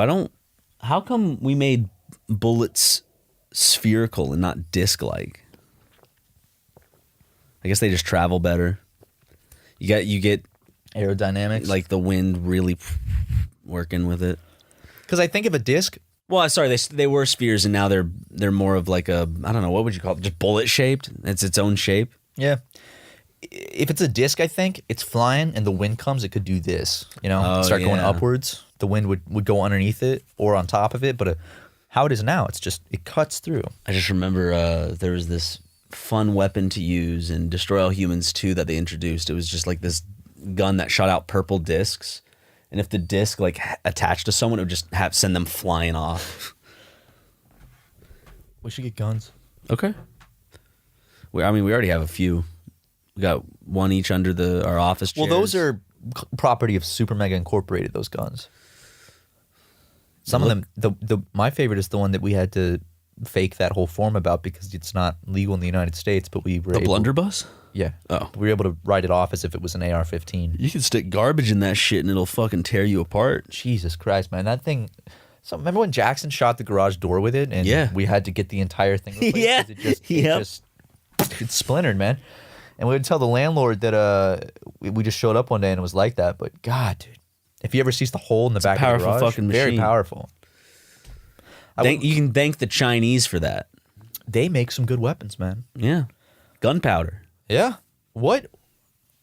how come we made bullets spherical and not disc-like? I guess they just travel better. You get aerodynamics, like the wind really working with it. Because I think of a disc. Well, sorry, they were spheres and now they're more of like a, I don't know, what would you call it? Just bullet shaped. It's its own shape. Yeah. If it's a disc, I think it's flying and the wind comes, it could do this. Start going upwards. The wind would go underneath it or on top of it. But how it is now, it cuts through. I just remember there was this fun weapon to use in Destroy All Humans 2 that they introduced. It was just like this gun that shot out purple discs. And if the disc like attached to someone, it would just send them flying off. We should get guns. Okay. We already have a few. We got one each under our office chairs. Well, those are property of SuperMega Incorporated, those guns. Some of them, my favorite is the one that we had to fake that whole form about because it's not legal in the United States, but we were the blunderbuss? Yeah. Oh. We were able to write it off as if it was an AR-15. You can stick garbage in that shit and it'll fucking tear you apart. Jesus Christ, man. That thing... So remember when Jackson shot the garage door with it and we had to get the entire thing replaced? Yeah. It splintered, man. And we would tell the landlord that we just showed up one day and it was like that. But God, dude, if he ever sees the hole in the back of the garage, powerful fucking machine. Very powerful. You can thank the Chinese for that. They make some good weapons, man. Yeah. Gunpowder. Yeah. What?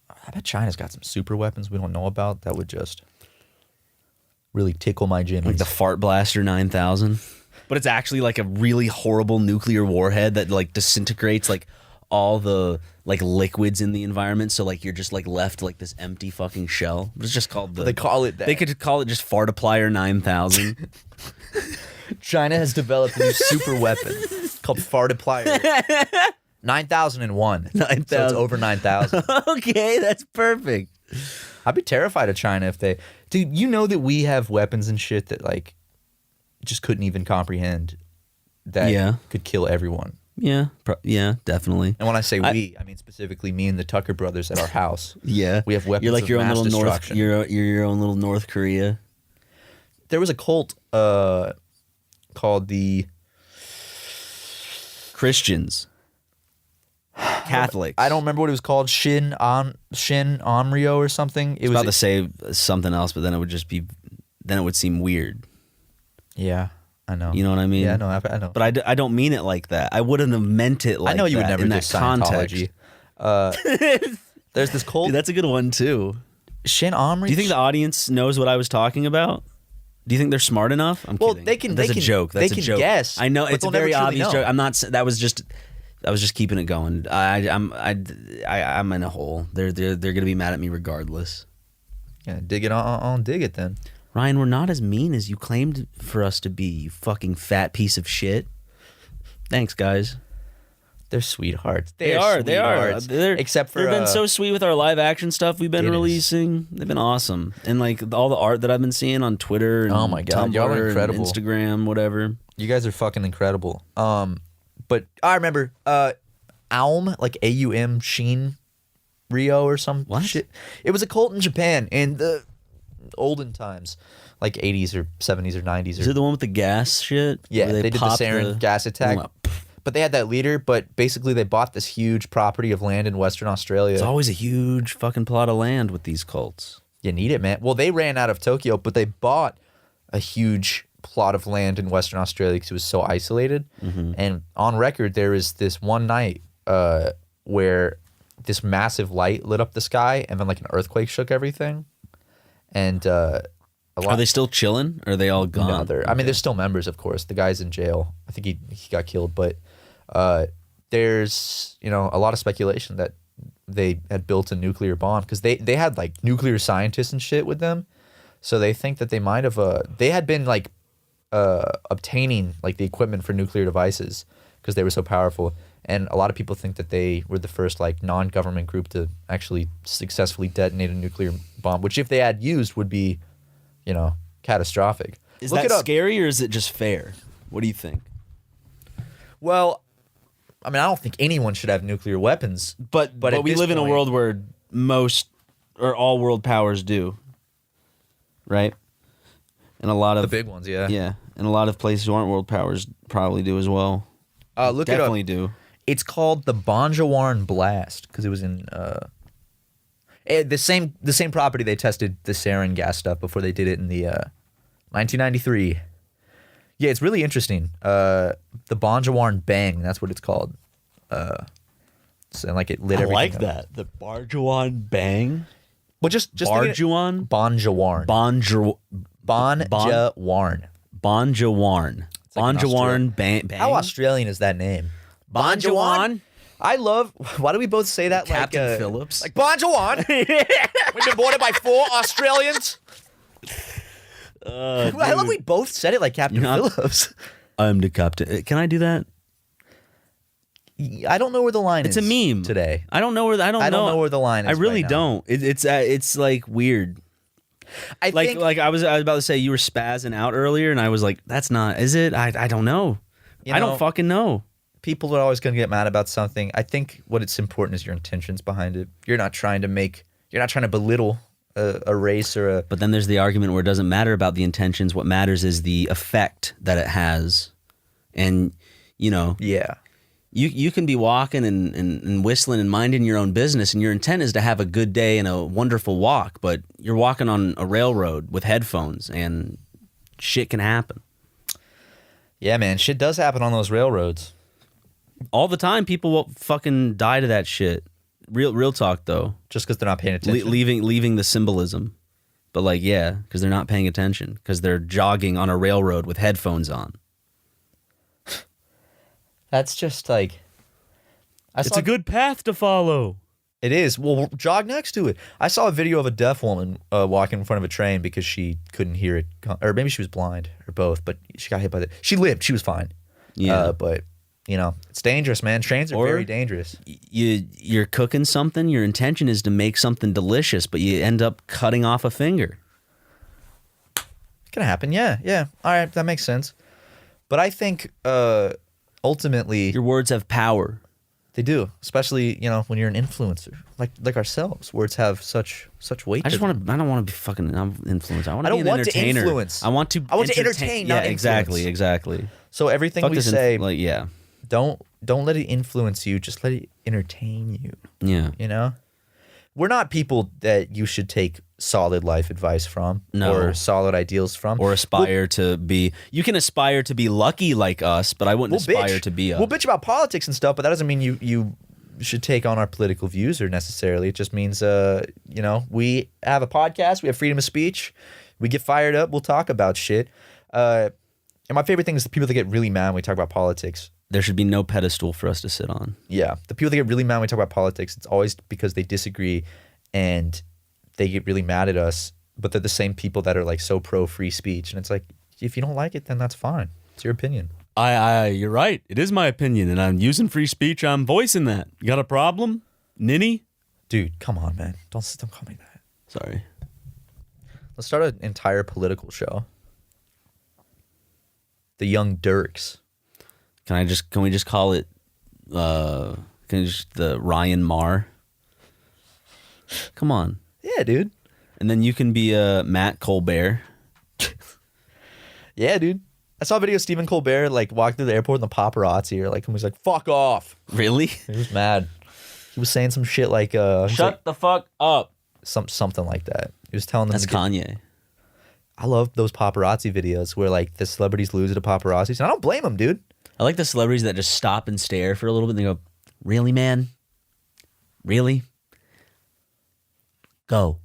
I bet China's got some super weapons we don't know about that would just really tickle my jimmies. Like the Fart Blaster 9000. But it's actually like a really horrible nuclear warhead that like disintegrates like all the like liquids in the environment. So like you're just like left like this empty fucking shell. It's just called they call it that. They could call it just Fartiplier 9000. China has developed a new super weapon called Fartiplier 9001. 9,000. So it's over 9,000. Okay, that's perfect. I'd be terrified of China if they... Dude, you know that we have weapons and shit that like just couldn't even comprehend that could kill everyone. Yeah, definitely. And when I say we, I mean specifically me and the Tucker brothers at our house. Yeah. We have weapons you're like of your own mass little destruction. you're your own little North Korea. There was a cult called the Christians. Catholics. I don't remember what it was called. Shin Onryo or something. It was about to say something else, but then it would seem weird. Yeah, I know. You know what I mean? Yeah, I know. But I don't mean it like that. I wouldn't have meant it like that. I know you would never in do that Scientology. context. There's this cult. Dude, that's a good one too. Shin Onryo. Do you think the audience knows what I was talking about? Do you think they're smart enough? I'm kidding. They can. That's a joke. That's they a can joke. guess. I know it's a very obvious joke. I'm not. That was just. I was just keeping it going. I'm in a hole. They're gonna be mad at me regardless. Yeah, dig it on dig it then. Ryan, we're not as mean as you claimed for us to be, you fucking fat piece of shit. Thanks, guys. They're sweethearts. They are. Except for they've been so sweet with our live action stuff we've been releasing. They've been awesome, and like all the art that I've been seeing on Twitter and oh my God, Tumblr y'all are and incredible. Instagram, whatever. You guys are fucking incredible. But I remember Aum, like AUM Sheen Rio or some shit. It was a cult in Japan in the olden times, like 80s or 70s or 90s. Is it the one with the gas shit? Yeah, they did the sarin gas attack. But they had that leader, but basically they bought this huge property of land in Western Australia. It's always a huge fucking plot of land with these cults. You need it, man. Well, they ran out of Tokyo, but they bought a huge plot of land in Western Australia because it was so isolated. Mm-hmm. And on record, there is this one night where this massive light lit up the sky and then like an earthquake shook everything. And are they still chilling? Or are they all gone? No, I mean, there's still members, of course. The guy's in jail. I think he got killed, but there's a lot of speculation that they had built a nuclear bomb because they had like nuclear scientists and shit with them, so they think that they might have they had been like obtaining like the equipment for nuclear devices because they were so powerful, and a lot of people think that they were the first like non-government group to actually successfully detonate a nuclear bomb, which if they had used would be catastrophic. Is that scary or is it just fair? What do you think? Well, I mean, I don't think anyone should have nuclear weapons. But we live in a world where most or all world powers do. Right? And a lot of the big ones, yeah. Yeah. And a lot of places who aren't world powers probably do as well. Look it up. Definitely do. It's called the Bonjawarn Blast because it was in the same property they tested the sarin gas stuff before they did it in the 1993. Yeah, it's really interesting. The Bonjawarn Bang, that's what it's called. So like it lit everything like up. that. The Bonjawarn Bang. Well, just Bonjawarn? Bonjawarn. Bonjawarn. Bonjawarn. Bonjawarn Bang. How Australian is that name? Bonjawarn? I love. Why do we both say that Captain like Phillips? Like Bonjawarn. We've been boarded by 4 Australians. I love we both said it like Captain Phillips. I'm the captain. Can I do that? I don't know where the line is. It's a meme today. I don't know where the line is. I really right don't. It's like weird. I think I was about to say you were spazzing out earlier, and I was like, that's not. Is it? I don't know. I don't fucking know. People are always going to get mad about something. I think what it's important is your intentions behind it. You're not trying to belittle a race or a. But then there's the argument where it doesn't matter about the intentions. What matters is the effect that it has, and Yeah. You can be walking and whistling and minding your own business, and your intent is to have a good day and a wonderful walk, but you're walking on a railroad with headphones, and shit can happen. Yeah, man, shit does happen on those railroads. All the time, people will fucking die to that shit. Real talk, though. Just because they're not paying attention. Leaving the symbolism. But because they're not paying attention, because they're jogging on a railroad with headphones on. That's just like... It's a good path to follow. It is. Well, jog next to it. I saw a video of a deaf woman walking in front of a train because she couldn't hear it. Or maybe she was blind, or both, but she got hit by She lived. She was fine. Yeah. But, it's dangerous, man. Trains are very dangerous. You're cooking something. Your intention is to make something delicious, but you end up cutting off a finger. It can happen, yeah. All right, that makes sense. But I think... ultimately, your words have power. They do, especially when you're an influencer, like ourselves. Words have such weight. I don't want to be fucking influencer. I want to be an entertainer. To influence. I want to entertain. Not exactly. So everything we say, yeah. Don't let it influence you. Just let it entertain you. Yeah. We're not people that you should take solid life advice from, or solid ideals from, or aspire to be. You can aspire to be lucky like us, but I wouldn't aspire to be. We'll bitch about politics and stuff, but that doesn't mean you should take on our political views or necessarily. It just means we have a podcast, we have freedom of speech, we get fired up, we'll talk about shit. And my favorite thing is the people that get really mad when we talk about politics. There should be no pedestal for us to sit on. Yeah. The people that get really mad when we talk about politics, it's always because they disagree and they get really mad at us, but they're the same people that are like so pro free speech. And it's like, if you don't like it, then that's fine. It's your opinion. You're right. It is my opinion, and I'm using free speech. I'm voicing that. You got a problem, Ninny? Dude, come on, man. Don't call me that. Sorry. Let's start an entire political show. The Young Dirks. Can we just call it the Ryan Marr? Come on. Yeah, dude. And then you can be Matt Colbert. Yeah, dude. I saw a video of Stephen Colbert like walk through the airport and the paparazzi are like, he was like, fuck off. Really? He was mad. He was saying some shit like shut the fuck up. Something like that. He was telling them That's Kanye. I love those paparazzi videos where like the celebrities lose to paparazzi. And I don't blame them, dude. I like the celebrities that just stop and stare for a little bit and they go, really, man? Really? Go.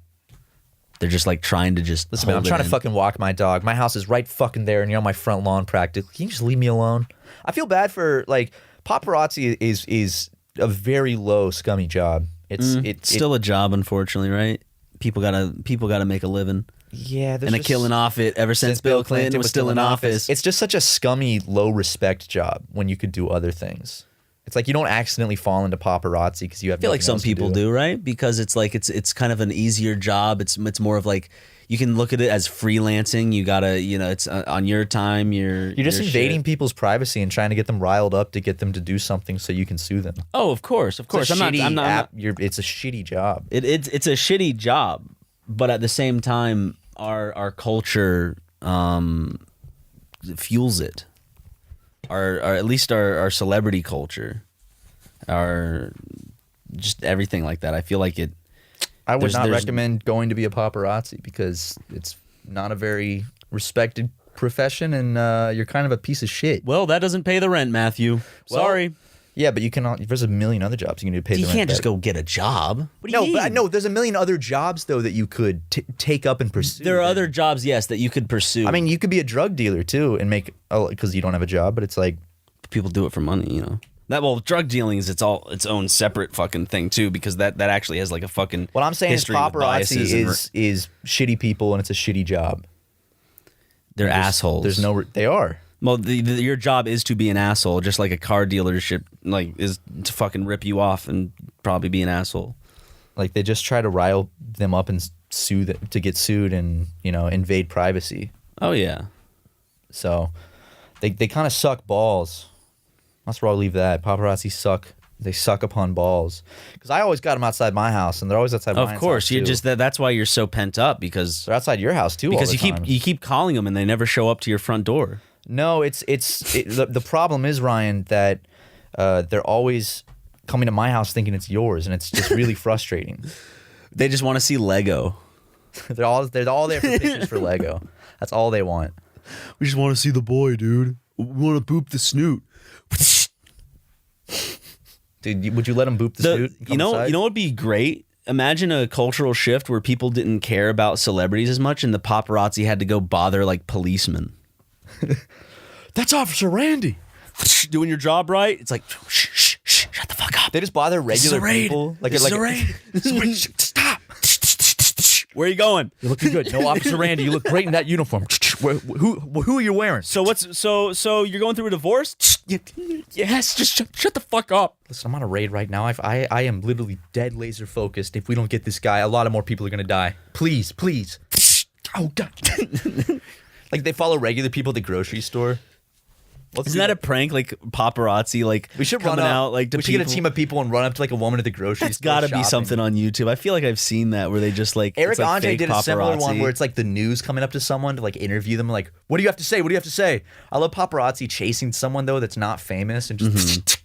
They're just like trying to just listen, man, I'm trying to fucking walk my dog. My house is right fucking there and you're on my front lawn practically. Can you just leave me alone? I feel bad for like paparazzi is a very low scummy job. It's still a job, unfortunately, right? People gotta make a living. Yeah, and a killing off it ever since Bill Clinton was still in office. It's just such a scummy, low respect job when you could do other things. It's like you don't accidentally fall into paparazzi because you have. I feel like some people do, right? Because it's like it's kind of an easier job. It's more of like you can look at it as freelancing. You gotta, it's on your time. You're just invading people's privacy and trying to get them riled up to get them to do something so you can sue them. Oh, of course. I'm not. It's a shitty job. It's a shitty job, but at the same time, our culture fuels it. Or at least our celebrity culture, our just everything like that. I feel like it. I would not recommend going to be a paparazzi because it's not a very respected profession, and you're kind of a piece of shit. Well, that doesn't pay the rent, Matthew. Sorry. Yeah, but you can. There's a million other jobs you can do to pay the rent. You can't just go get a job. What do you mean? But no, there's a million other jobs though that you could take up and pursue. There are other jobs, yes, that you could pursue. I mean, you could be a drug dealer too and make because you don't have a job, but it's like people do it for money, drug dealing is its own separate fucking thing too, because that actually has like a fucking. What I'm saying is paparazzi is shitty people and it's a shitty job. They're assholes. They are. Well, your job is to be an asshole, just like a car dealership is to fucking rip you off and probably be an asshole. Like they just try to rile them up and sue them to get sued and invade privacy. Oh yeah. So they kind of suck balls. That's where I'll leave that. Paparazzi suck. They suck upon balls. Because I always got them outside my house, and they're always outside my house. Of course, you just that's why you're so pent up because they're outside your house too. Because all the time. you keep calling them and they never show up to your front door. No, the problem is, Ryan, that they're always coming to my house thinking it's yours, and it's just really frustrating. They just want to see Lego. they're all there for pictures for Lego. That's all they want. We just want to see the boy, dude. We want to boop the snoot. Dude, would you let them boop the snoot? You know what would be great? Imagine a cultural shift where people didn't care about celebrities as much, and the paparazzi had to go bother like policemen. That's Officer Randy. Doing your job right? It's like, shh, shut the fuck up. They just bother regular people. This is a raid. Stop. Where are you going? You're looking good. No, Officer Randy, you look great in that uniform. Who are you wearing? So you're going through a divorce? Yes, just shut the fuck up. Listen, I'm on a raid right now. I am literally dead laser focused. If we don't get this guy, a lot of more people are gonna die. Please. Oh God. Like they follow regular people at the grocery store. Isn't that a prank? Like paparazzi, like we should coming run out, like we should get a team of people and run up to like a woman at the grocery store. It's got to be something on YouTube. I feel like I've seen that where they just like Eric like Andre did a similar paparazzi. one where it's like the news coming up to someone to like interview them. Like, what do you have to say? What do you have to say? I love paparazzi chasing someone though that's not famous and just.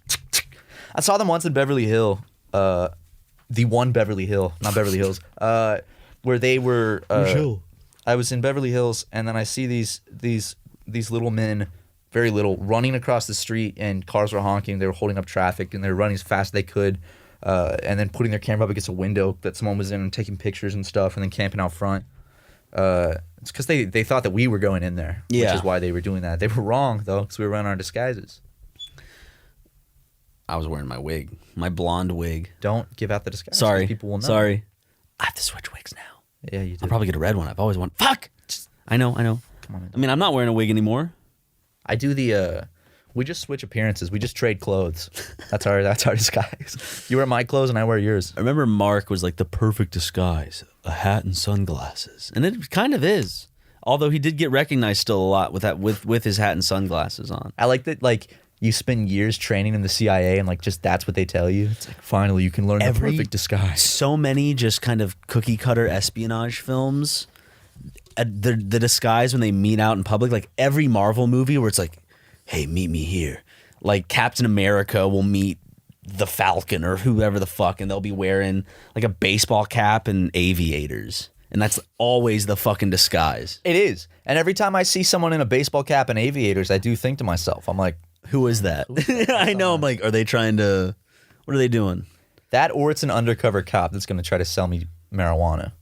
I saw them once in Beverly Hill, the one Beverly Hill, not Beverly Hills, where they were. I was in Beverly Hills and then I see these little men. Very little, running across the street and cars were honking. They were holding up traffic and they were running as fast as they could and then putting their camera up against a window that someone was in and taking pictures and stuff and then camping out front. It's because they thought that we were going in there, which is why they were doing that. They were wrong, though, because we were wearing our disguises. I was wearing my wig, my blonde wig. Don't give out the disguise. Sorry, People will know. Sorry. I have to switch wigs now. Yeah, you do. I'll probably get a red one. I've always wanted. Fuck. I know. Come on. I mean, I'm not wearing a wig anymore. I do the. We just switch appearances. We just trade clothes. That's our disguise. You wear my clothes and I wear yours. I remember Mark was like the perfect disguise, a hat and sunglasses, and it kind of is. Although he did get recognized still a lot with his hat and sunglasses on. I like that. Like you spend years training in the CIA, and like just that's what they tell you. It's like finally you can learn the perfect disguise. So many just kind of cookie cutter espionage films. The disguise when they meet out in public, like every Marvel movie where it's like, hey, meet me here. Like Captain America will meet the Falcon or whoever the fuck, and they'll be wearing like a baseball cap and aviators. And that's always the fucking disguise. It is. And every time I see someone in a baseball cap and aviators, I do think to myself, I'm like, who is that? I know. I'm like, are they trying to, what are they doing? That or it's an undercover cop that's going to try to sell me marijuana.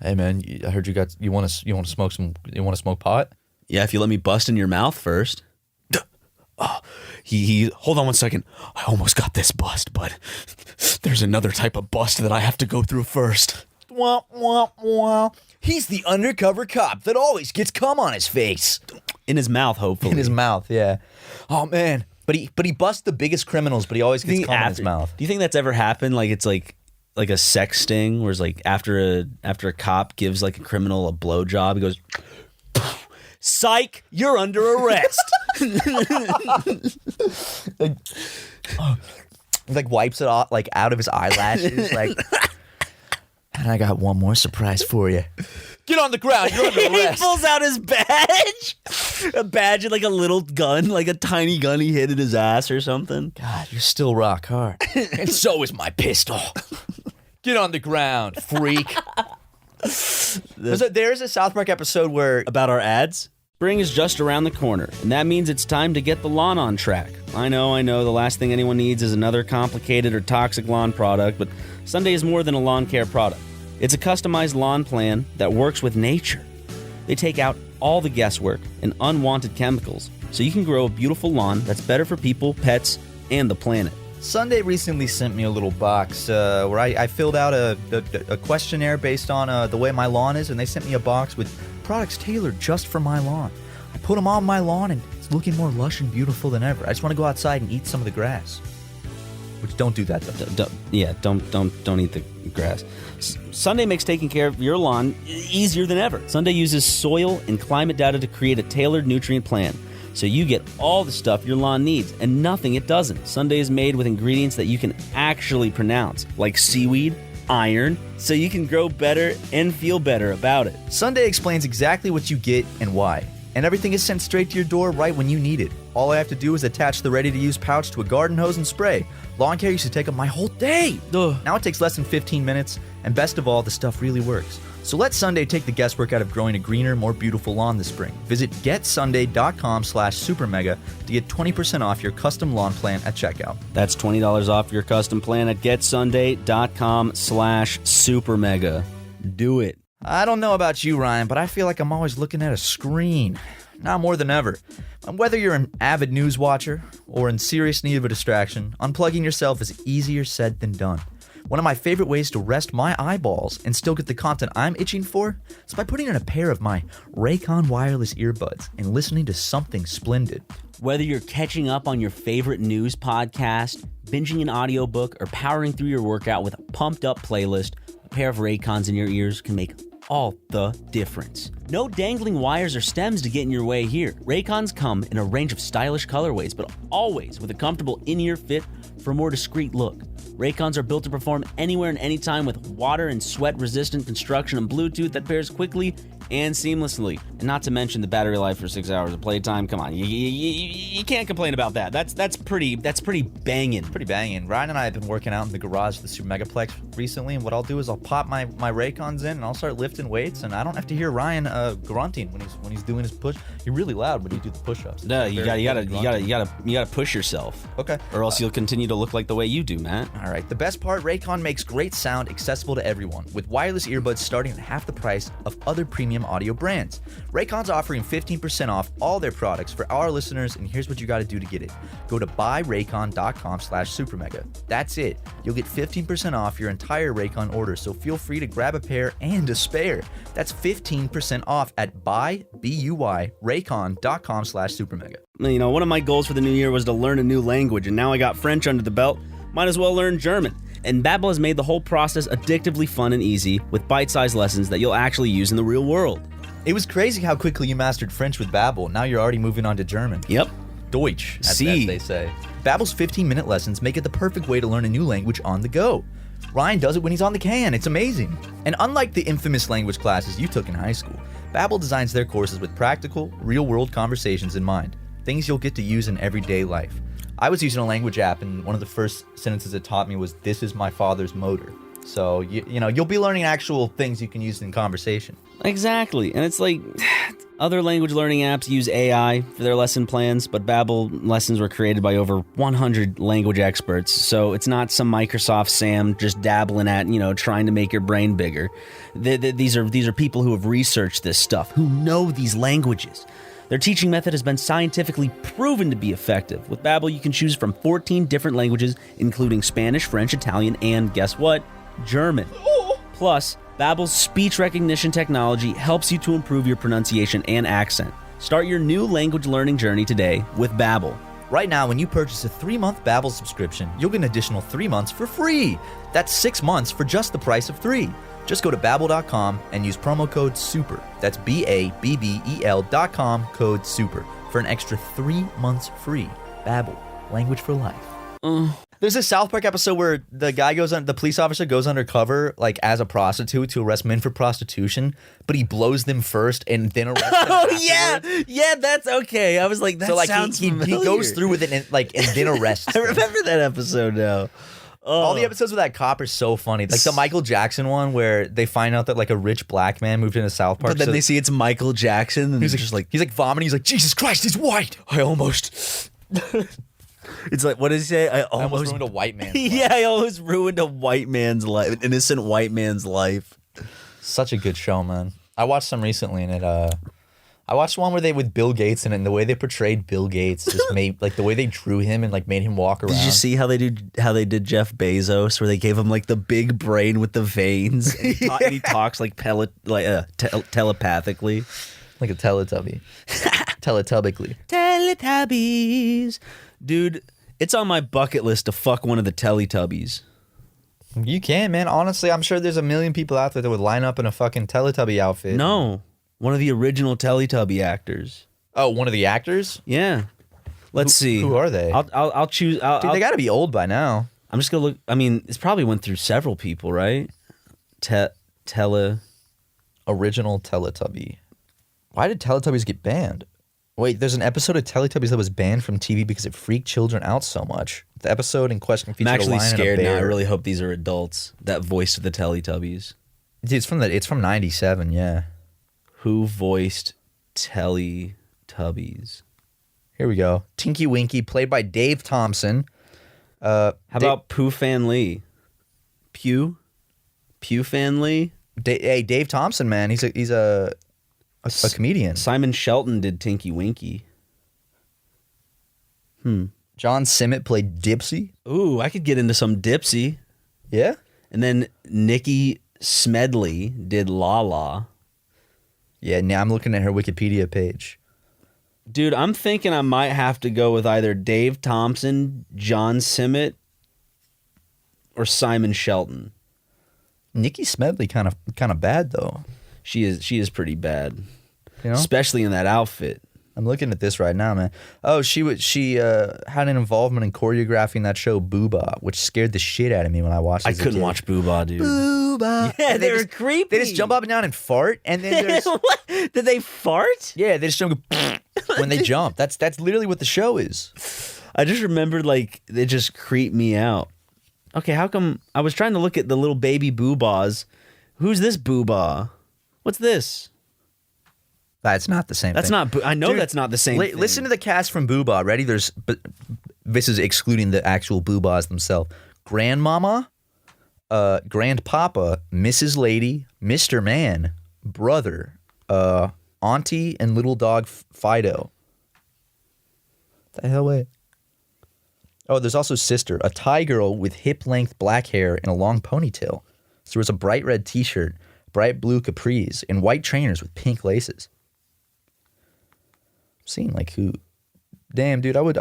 Hey man, I heard you want to smoke pot? Yeah, if you let me bust in your mouth first. He hold on one second. I almost got this bust, but there's another type of bust that I have to go through first. Wah, wah, wah. He's the undercover cop that always gets cum on his face. In his mouth, hopefully. In his mouth, yeah. Oh man, but he busts the biggest criminals, but he always gets cum in his mouth. Do you think that's ever happened? Like it's like a sex sting, where it's like after a cop gives like a criminal a blowjob, he goes, "Psych, you're under arrest." like wipes it off like out of his eyelashes, like. And I got one more surprise for you. Get on the ground, you're under arrest. He pulls out his badge. A badge and like a little gun, like a tiny gun he hid in his ass or something. God, you're still rock hard. And so is my pistol. Get on the ground, freak. There's a South Park episode where... About our ads? Spring is just around the corner, and that means it's time to get the lawn on track. I know, the last thing anyone needs is another complicated or toxic lawn product, but Sunday is more than a lawn care product. It's a customized lawn plan that works with nature. They take out all the guesswork and unwanted chemicals, so you can grow a beautiful lawn that's better for people, pets, and the planet. Sunday recently sent me a little box where I filled out a questionnaire based on the way my lawn is, and they sent me a box with products tailored just for my lawn. I put them on my lawn, and it's looking more lush and beautiful than ever. I just want to go outside and eat some of the grass. Which, don't do that, though. Don't eat the grass. Sunday makes taking care of your lawn easier than ever. Sunday uses soil and climate data to create a tailored nutrient plan, so you get all the stuff your lawn needs and nothing it doesn't. Sunday is made with ingredients that you can actually pronounce, like seaweed, iron, so you can grow better and feel better about it. Sunday explains exactly what you get and why, and everything is sent straight to your door right when you need it. All I have to do is attach the ready-to-use pouch to a garden hose and spray. Lawn care used to take up my whole day. Ugh. Now it takes less than 15 minutes, and best of all, the stuff really works. So let Sunday take the guesswork out of growing a greener, more beautiful lawn this spring. Visit getsunday.com/supermega to get 20% off your custom lawn plan at checkout. That's $20 off your custom plan at getsunday.com/supermega. Do it. I don't know about you, Ryan, but I feel like I'm always looking at a screen. Now more than ever. Whether you're an avid news watcher or in serious need of a distraction, unplugging yourself is easier said than done. One of my favorite ways to rest my eyeballs and still get the content I'm itching for is by putting in a pair of my Raycon wireless earbuds and listening to something splendid. Whether you're catching up on your favorite news podcast, binging an audiobook, or powering through your workout with a pumped-up playlist, a pair of Raycons in your ears can make all the difference. No dangling wires or stems to get in your way here. Raycons come in a range of stylish colorways, but always with a comfortable in-ear fit for a more discreet look. Raycons are built to perform anywhere and anytime with water and sweat-resistant construction and Bluetooth that pairs quickly and seamlessly. And not to mention the battery life for 6 hours of playtime. Come on, you can't complain about that. That's pretty banging. Pretty banging. Ryan and I have been working out in the garage of the SuperMegaPlex recently, and what I'll do is I'll pop my Raycons in and I'll start lifting weights, and I don't have to hear Ryan grunting when he's doing his push. You're really loud when you do the push-ups. No, you gotta push yourself. Okay. Or else you'll continue to look like the way you do, Matt. All right. The best part, Raycon makes great sound accessible to everyone, with wireless earbuds starting at half the price of other premium premium audio brands. Raycon's offering 15% off all their products for our listeners, and here's what you got to do to get it. Go to buyraycon.com/SuperMega. That's it. You'll get 15% off your entire Raycon order, so feel free to grab a pair and a spare. That's 15% off at Raycon.com/SuperMega. You know, one of my goals for the new year was to learn a new language, and now I got French under the belt. Might as well learn German. And Babbel has made the whole process addictively fun and easy with bite-sized lessons that you'll actually use in the real world. It was crazy how quickly you mastered French with Babbel. Now you're already moving on to German. Yep. Deutsch, as Sie. they say. Babbel's 15-minute lessons make it the perfect way to learn a new language on the go. Ryan does it when he's on the can. It's amazing. And unlike the infamous language classes you took in high school, Babbel designs their courses with practical, real-world conversations in mind. Things you'll get to use in everyday life. I was using a language app, and one of the first sentences it taught me was, "This is my father's motor." So, you know, you'll be learning actual things you can use in conversation. Exactly. And it's like, other language learning apps use AI for their lesson plans, but Babbel lessons were created by over 100 language experts. So it's not some Microsoft Sam just dabbling at, you know, trying to make your brain bigger. These are people who have researched this stuff, who know these languages. Their teaching method has been scientifically proven to be effective. With Babbel, you can choose from 14 different languages, including Spanish, French, Italian, and guess what? German. Plus, Babbel's speech recognition technology helps you to improve your pronunciation and accent. Start your new language learning journey today with Babbel. Right now, when you purchase a 3-month Babbel subscription, you'll get an additional 3 months for free. That's 6 months for just the price of 3. Just go to Babbel.com and use promo code SUPER. That's BABBEL.com, code SUPER, for an extra 3 months free. Babbel, language for life. There's a South Park episode where the police officer goes undercover, like, as a prostitute to arrest men for prostitution, but he blows them first and then arrests them afterwards. Yeah, that's okay. I was like, that sounds familiar. He goes through with it and then arrests I them. remember that episode now. All the episodes with that cop are so funny. Like the Michael Jackson one where they find out that like a rich black man moved into South Park. But then they see it's Michael Jackson, and he's like vomiting. He's like, Jesus Christ, he's white. I almost. It's like, what did he say? I almost ruined a white man's life. Yeah, I almost ruined a white man's life, an innocent white man's life. Such a good show, man. I watched some recently, and I watched one where they with Bill Gates, and the way they portrayed Bill Gates just made like the way they drew him and like made him walk around. Did you see how they did Jeff Bezos, where they gave him like the big brain with the veins, and he talks like telepathically, like a Teletubby, Teletubically. Teletubbies, dude. It's on my bucket list to fuck one of the Teletubbies. You can, man. Honestly, I'm sure there's a million people out there that would line up in a fucking Teletubby outfit. No. One of the original Teletubby actors. Oh, one of the actors? Yeah. Let's see. Who are they? I'll choose. Dude, they got to be old by now. I'm just gonna look. I mean, it's probably went through several people, right? Original Teletubby. Why did Teletubbies get banned? Wait, there's an episode of Teletubbies that was banned from TV because it freaked children out so much. The episode in question featured I'm actually a lion scared and a now. bear. I really hope these are adults that voiced the Teletubbies. Dude, it's from 97, yeah. Who voiced Teletubbies? Here we go. Tinky Winky, played by Dave Thompson. How about Pooh Fan Lee? Pew Fan Lee? Hey, Dave Thompson, man. He's a comedian. Simon Shelton did Tinky Winky. John Simmet played Dipsy. Ooh, I could get into some Dipsy. Yeah? And then Nikki Smedley did La. Yeah, now I'm looking at her Wikipedia page. Dude, I'm thinking I might have to go with either Dave Thompson, John Simmet, or Simon Shelton. Nikki Smedley kind of bad though. She is pretty bad, You know? especially in that outfit. I'm looking at this right now, man. Oh, she had an involvement in choreographing that show Booba, which scared the shit out of me when I watched it. I couldn't watch Booba, dude. Booba. Yeah, And they were creepy. They just jump up and down and fart, and then there's What? Did they fart? yeah, they just jump when they jump. That's literally what the show is. I just remembered, like, it just creeped me out. Okay, how come I was trying to look at the little baby Boobas? Who's this Booba? What's this? That's not the same. That's thing. not. I know Dude, that's not the same. thing. Listen to the cast from Booba. Ready? This is excluding the actual Boobas themselves. Grandmama, Grandpapa, Mrs. Lady, Mr. Man, Brother, Auntie and little dog Fido. The hell, wait. Oh, there's also sister, a Thai girl with hip-length black hair and a long ponytail. So there was a bright red t-shirt, bright blue capris, and white trainers with pink laces. I'm seeing like who? Damn, dude, I would.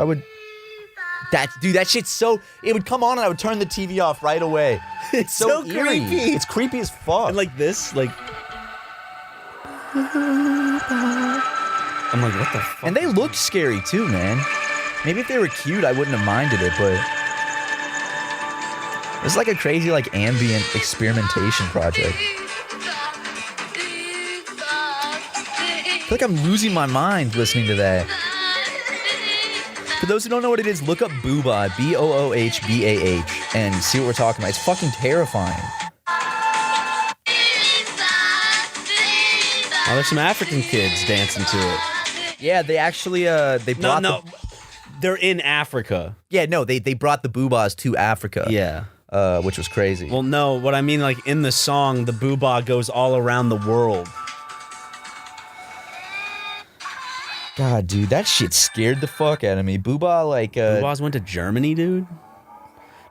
That shit's so. It would come on and I would turn the TV off right away. It's so eerie. creepy. It's creepy as fuck. And like this, like. I'm like, what the fuck? And they look scary too, man. Maybe if they were cute, I wouldn't have minded it, but it's like a crazy, like, ambient experimentation project. I feel like I'm losing my mind listening to that. For those who don't know what it is, look up Booba, Boohbah, and see what we're talking about. It's fucking terrifying. Oh, there's some African kids dancing to it. Yeah, they actually, they brought they're in Africa. Yeah, no, they brought the Boobas to Africa. Yeah. Which was crazy. Well, no, what I mean, like, in the song, the boobah goes all around the world. God, dude, that shit scared the fuck out of me. Boobah, like, Boobahs went to Germany, dude?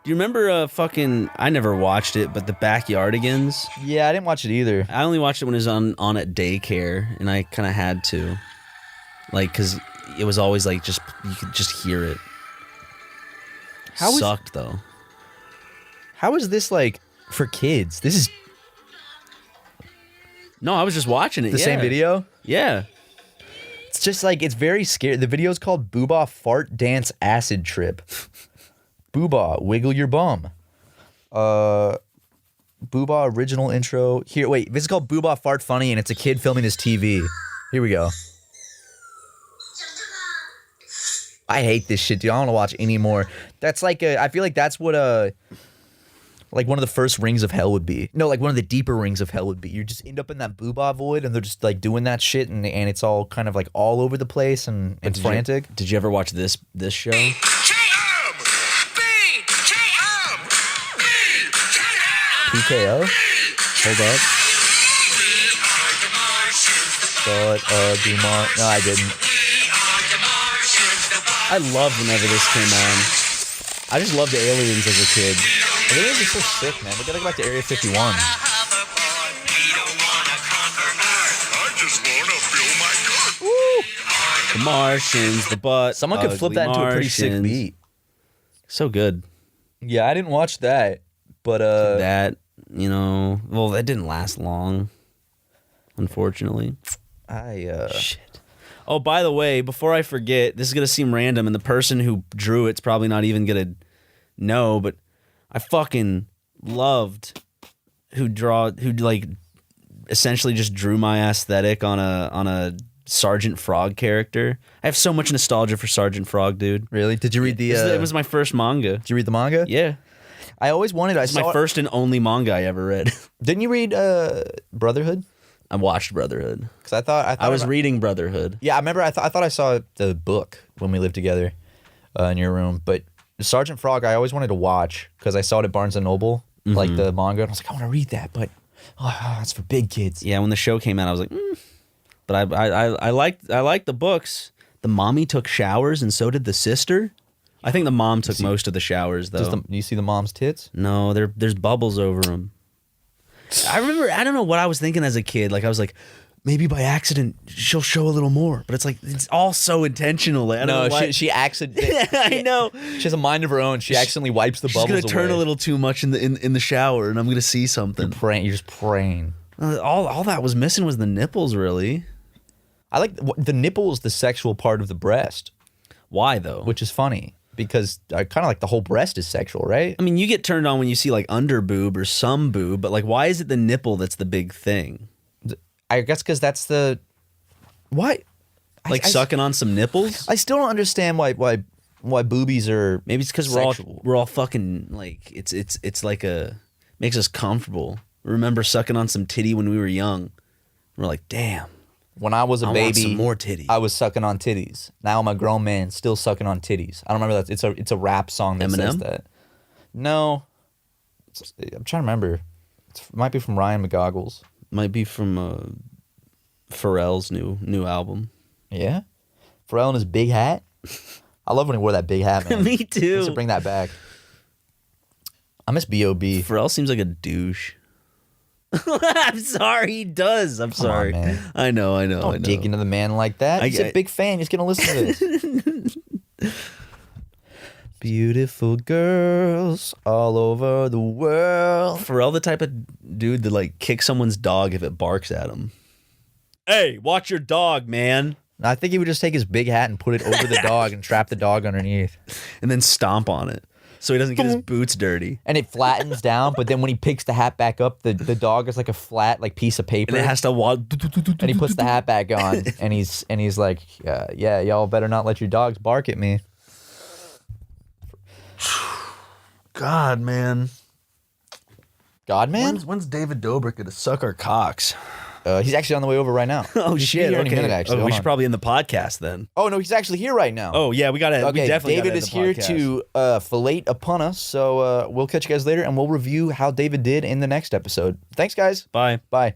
Do you remember I never watched it, but the Backyardigans? Yeah, I didn't watch it either. I only watched it when it was on at daycare, and I kind of had to. Like, because it was always, like, you could just hear it. Sucked, though. How is this, like, for kids? This is... No, I was just watching it, The same video? Yeah. It's just, like, it's very scary. The video's called Boobah Fart Dance Acid Trip. Boobah, wiggle your bum. Boobah original intro. Here, wait, this is called Boobah Fart Funny, and it's a kid filming his TV. Here we go. I hate this shit, dude. I don't want to watch anymore. That's like I feel like that's what like one of the first rings of hell would be. No, like one of the deeper rings of hell would be. You just end up in that boobah void, and they're just like doing that shit, and it's all kind of like all over the place and frantic. Did you ever watch this show? PKO? Hold up. No, I didn't. I loved whenever this came on. I just loved Aliens as a kid. Aliens are so sick, man. We gotta go back to Area 51. Woo! The Martians, the butt. Someone could flip that into a pretty sick beat. So good. Yeah, I didn't watch that, but that, well, that didn't last long, unfortunately. Shit. Oh, by the way, before I forget, this is going to seem random, and the person who drew it's probably not even going to know, but I fucking loved who essentially just drew my aesthetic on a Sergeant Frog character. I have so much nostalgia for Sergeant Frog, dude. Really? Did you read the... It was my first manga. Did you read the manga? Yeah. I always wanted... It's my first and only manga I ever read. Didn't you read Brotherhood? I watched Brotherhood. Because I thought I was reading Brotherhood. Yeah, I remember I thought I saw the book when we lived together in your room. But Sergeant Frog, I always wanted to watch because I saw it at Barnes & Noble, like the manga. And I was like, I want to read that, but it's for big kids. Yeah, when the show came out, I was like, But I liked the books. The mommy took showers, and so did the sister. I think the mom took most of the showers, though. Do you see the mom's tits? No, there's bubbles over them. I remember, I don't know what I was thinking as a kid. Like, I was like, maybe by accident she'll show a little more. But it's like, it's all so intentional. Like, I don't know she accidentally... I know. She has a mind of her own. She accidentally wipes the bubbles away. She's going to turn a little too much in the shower, and I'm going to see something. You're just praying. All that was missing was the nipples, really. I like the nipple is the sexual part of the breast. Why, though? Which is funny. Because I kind of like the whole breast is sexual, right? I mean, you get turned on when you see like under boob or some boob, but like, why is it the nipple that's the big thing? I guess because that's the... Why? Like sucking on some nipples? I still don't understand why boobies are... Maybe it's because we're all fucking like, it's like makes us comfortable. Remember sucking on some titty when we were young. We're like, damn. When I was a baby, want some more titties. I was sucking on titties. Now I'm a grown man, still sucking on titties. I don't remember that. It's a rap song that says that. No, I'm trying to remember. It might be from Ryan McGoggles. Might be from Pharrell's new album. Yeah, Pharrell and his big hat. I love when he wore that big hat, man. Me He too. needs to bring that back. I miss B.O.B. Pharrell seems like a douche. I'm sorry, he does. I'm sorry. On, man. I know. Don't dig into the man like that. He's a big fan. He's gonna listen to this. Beautiful girls all over the world. Pharrell the type of dude to like kick someone's dog if it barks at him. Hey, watch your dog, man. I think he would just take his big hat and put it over the dog and trap the dog underneath. And then stomp on it so he doesn't get his boots dirty. And it flattens down, but then when he picks the hat back up, the dog is like a flat like piece of paper. And it has to walk. And he puts the hat back on, and he's like, yeah, y'all better not let your dogs bark at me. God, man. God, man? When's David Dobrik gonna suck our cocks? He's actually on the way over right now. Oh, He should be shit. here any Okay. minute, actually. We Hold should on. probably end the podcast then. Oh, no, he's actually here right now. Oh, yeah. We Okay, definitely David gotta is end here the podcast. to fillet upon us, so we'll catch you guys later, and we'll review how David did in the next episode. Thanks, guys. Bye. Bye.